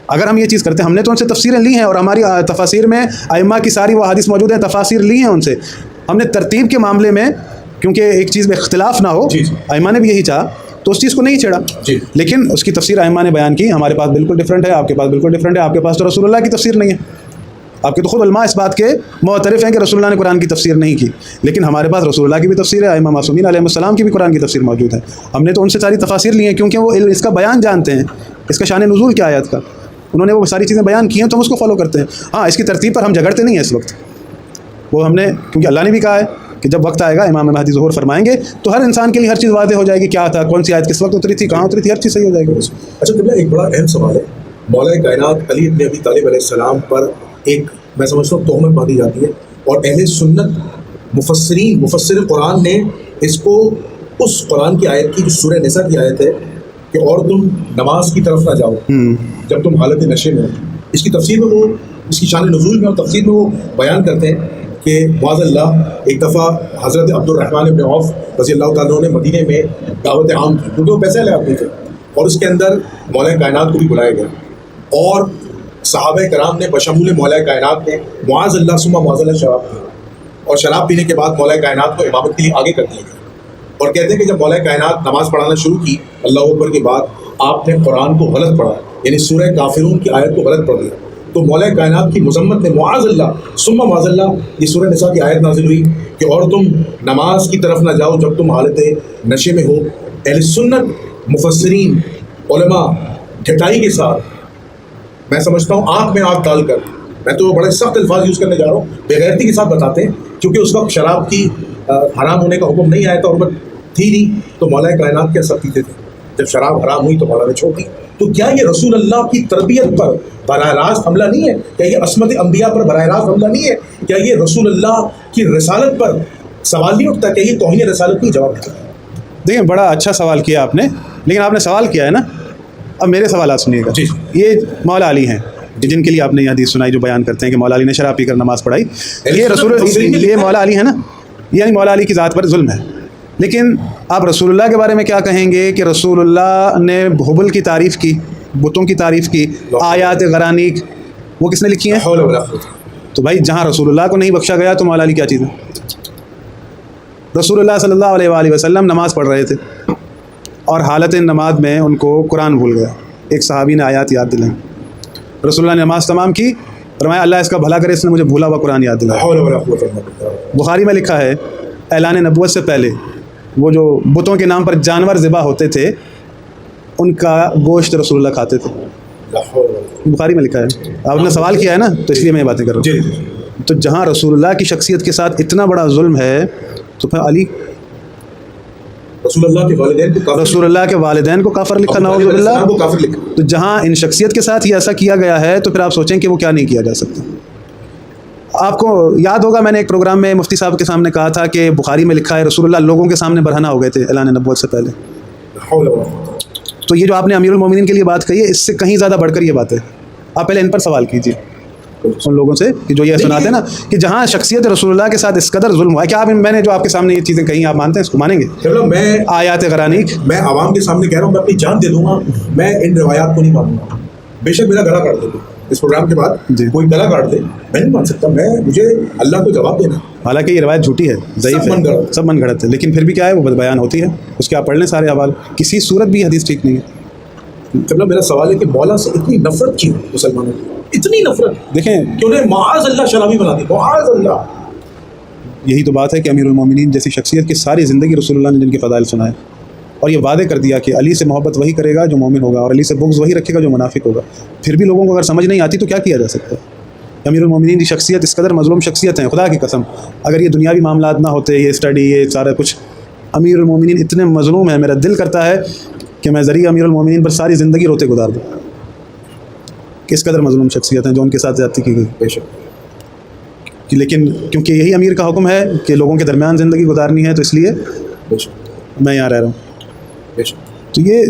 اگر ہم یہ چیز کرتے ہیں، ہم نے تو ان سے تفسیریں لی ہیں، اور ہماری تفاسیر میں ائمہ کی ساری وہ حدیث موجود ہیں، تفاسیر لی ہیں ان سے. ہم نے ترتیب کے معاملے میں، کیونکہ ایک چیز میں اختلاف نہ ہو، ائمہ نے بھی یہی چاہا، تو اس چیز کو نہیں چھیڑا. لیکن اس کی تفسیر ائمہ نے بیان کی، ہمارے پاس بالکل ڈفرینٹ ہے، آپ کے پاس بالکل ڈفرینٹ ہے. آپ کے پاس تو رسول اللہ کی تفسیر نہیں ہے، آپ کے تو خود علماء اس بات کے معترف ہیں کہ رسول اللہ نے قرآن کی تفسیر نہیں کی. لیکن ہمارے پاس رسول اللہ کی بھی تفسیر ہے، ائمہ معصومین علیہ السلام کی بھی قرآن کی تفسیر موجود ہے. ہم نے تو ان سے ساری تفاسیر لی ہیں، کیونکہ وہ اس کا بیان جانتے ہیں، اس کا شان نزول کیا آیت کا، انہوں نے وہ ساری چیزیں بیان کی ہیں، تو ہم اس کو فالو کرتے ہیں. ہاں، اس کی ترتیب پر ہم جھگڑتے نہیں ہیں اس وقت. وہ ہم نے، کیونکہ اللہ نے بھی کہا ہے کہ جب وقت آئے گا امام مہدی ظہور فرمائیں گے تو ہر انسان کے لیے ہر چیز واضح ہو جائے گی، کیا تھا، کون سی آیت کس وقت اتری تھی، کہاں اتری تھی، ہر چیز صحیح ہو جائے گی. اچھا قبلہ، ایک بڑا اہم سوال ہے. مولا کائنات علی ابن ابی طالب علیہ السلام پر ایک، میں سمجھتا ہوں، تہمت باندھی جاتی ہے، اور اہل سنت مفسر قرآن نے اس کو اس قرآن کی آیت کی جو سورہ نساء کی آیت ہے کہ اور تم نماز کی طرف نہ جاؤ جب تم حالت نشے میں ہو، اس کی تفسیر میں وہ، اس کی شان نزول میں اور تفسیر میں وہ بیان کرتے ہیں کہ معاذ اللہ ایک دفعہ حضرت عبد الرحمن بن عوف رضی اللہ تعالیٰ نے مدینے میں دعوت عام کی، کیونکہ وہ پیسے لے آتے تھے، اور اس کے اندر مولا کائنات کو بھی بلایا گیا، اور صحابہ کرام نے بشمول مولا کائنات نے معاذ اللہ ثم معاذ اللہ شراب پی، اور شراب پینے کے بعد مولا کائنات کو امامت کے لیے آگے کر دیا گیا. اور کہتے ہیں کہ جب مولا کائنات نماز پڑھانا شروع کی اللہ اکبر کے بعد، آپ نے قرآن کو غلط پڑھا، یعنی سورہ کافرون کی آیت کو غلط پڑھ دیا. تو مولا کائنات کی مذمت میں معاذ اللہ ثم معاذ اللہ یہ سورہ نساء کی آیت نازل ہوئی کہ اور تم نماز کی طرف نہ جاؤ جب تم حالت نشے میں ہو. اہل سنت مفسرین علماء ڈھٹائی کے ساتھ، میں سمجھتا ہوں آنکھ میں آنکھ ڈال کر، میں تو بڑے سخت الفاظ یوز کرنے جا رہا ہوں، بغیرتی کے ساتھ بتاتے ہیں، کیونکہ اس وقت شراب کی حرام ہونے کا حکم نہیں آیا تھا، حرمت تھی نہیں، تو مولا کائنات کیا سختی تھے. جب شراب حرام ہوئی تو مولا نے چھوڑ دی. تو کیا یہ رسول اللہ کی تربیت پر براہ راست حملہ نہیں ہے؟ کیا یہ عصمت انبیاء پر براہ راست حملہ نہیں ہے؟ کیا یہ رسول اللہ کی رسالت پر سوال نہیں اٹھتا کہ یہ توہین رسالت نہیں؟ جواب دیتا. دیکھیں، بڑا اچھا سوال کیا آپ نے، لیکن آپ نے سوال کیا ہے نا، اب میرے سوالات سنیے گا. جی. یہ مولا علی ہیں جن کے لیے آپ نے یہ حدیث سنائی جو بیان کرتے ہیں کہ مولا علی نے شراب پی کر نماز پڑھائی، یہ مولا علی ہے نا، یعنی مولا علی کی ذات پر ظلم ہے. لیکن آپ رسول اللہ کے بارے میں کیا کہیں گے کہ رسول اللہ نے حبل کی تعریف کی، بتوں کی تعریف کی، آیات غرانیق وہ کس نے لکھی ہیں؟ تو بھائی جہاں رسول اللہ کو نہیں بخشا گیا تو مولا علی کیا چیز ہے؟ رسول اللہ صلی اللہ علیہ وآلہ وسلم نماز پڑھ رہے تھے، اور حالت نماز میں ان کو قرآن بھول گیا. ایک صحابی نے آیات یاد دلائیں، رسول اللہ نے نماز تمام کی، فرمایا اللہ اس کا بھلا کرے، اس نے مجھے بھولا ہوا قرآن یاد دلایا. بخاری میں لکھا ہے اعلان نبوت سے پہلے وہ جو بتوں کے نام پر جانور ذبح ہوتے تھے ان کا گوشت رسول اللہ کھاتے تھے. بخاری میں لکھا ہے. آپ نے سوال کیا ہے نا، تو اس لیے میں یہ باتیں کر رہا ہوں. تو جہاں رسول اللہ کی شخصیت کے ساتھ اتنا بڑا ظلم ہے تو پھر علی رسول اللہ کے والدین کو کافر لکھا، نعوذ باللہ. تو جہاں ان شخصیت کے ساتھ یہ ایسا کیا گیا ہے تو پھر آپ سوچیں کہ وہ کیا نہیں کیا جا سکتا. آپ کو یاد ہوگا میں نے ایک پروگرام میں مفتی صاحب کے سامنے کہا تھا کہ بخاری میں لکھا ہے رسول اللہ لوگوں کے سامنے برہنہ ہو گئے تھے اعلان نبوت سے پہلے. تو یہ جو آپ نے امیر المومنین کے لیے بات کہی ہے، اس سے کہیں زیادہ بڑھ کر یہ بات ہے. آپ پہلے ان پر سوال کیجیے ان لوگوں سے کہ جو یہ سناتے ہیں نا کہ جہاں شخصیت رسول اللہ کے ساتھ اس قدر ظلم ہوا ہے. کیا آپ میں نے جو آپ کے سامنے یہ چیزیں کہیں آپ مانتے ہیں، اس کو مانیں گے؟ چلو، میں آیات غرانیق میں عوام کے سامنے کہہ رہا ہوں، میں اپنی جان دے دوں گا، میں ان روایات کو نہیں مانوں گا، بے شک میرا گلا کاٹ دے دوں. اس پروگرام کے بعد جی۔ کوئی گلا کاٹ دے، میں نہیں مان سکتا، مجھے اللہ کو جواب دینا۔ حالانکہ یہ روایت جھوٹی ہے، ضعیف ہے، سب من گھڑت ہے، لیکن پھر بھی کیا ہے، وہ بیان ہوتی ہے، اس کے آپ پڑھ لیں سارے احوال، کسی صورت بھی حدیث ٹھیک نہیں ہے۔ قبلہ میرا سوال ہے کہ مولا سے اتنی نفرت کیوں مسلمانوں کی، اتنی نفرت دیکھیں کہ انہیں معاذ اللہ شرابی بنا دی، معاذ اللہ۔ یہی تو بات ہے کہ امیر المومنین جیسی شخصیت کی ساری زندگی رسول اللہ نے جن کے فضائل سنائے اور یہ وعدے کر دیا کہ علی سے محبت وہی کرے گا جو مومن ہوگا اور علی سے بغض وہی رکھے گا جو منافق ہوگا، پھر بھی لوگوں کو اگر سمجھ نہیں آتی تو کیا کیا جا سکتا ہے؟ امیر المومنین کی شخصیت اس قدر مظلوم شخصیت ہیں، خدا کی قسم اگر یہ دنیاوی معاملات نہ ہوتے، یہ اسٹڈی، یہ سارا کچھ، امیر المومنین اتنے مظلوم ہیں، میرا دل کرتا ہے کہ میں ذریعہ امیر المومنین پر ساری زندگی روتے گزار دوں۔ کس قدر مظلوم شخصیت ہیں جو ان کے ساتھ زیادتی کی گئی، بے شک لیکن کیونکہ یہی امیر کا حکم ہے کہ لوگوں کے درمیان زندگی گزارنی ہے، تو اس لیے بے شک میں یہاں رہ رہا ہوں۔ بے شک تو یہ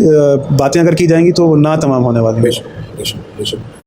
باتیں اگر کی جائیں گی تو نہ تمام ہونے والی ہیں۔ بے شک بے شک بے شک۔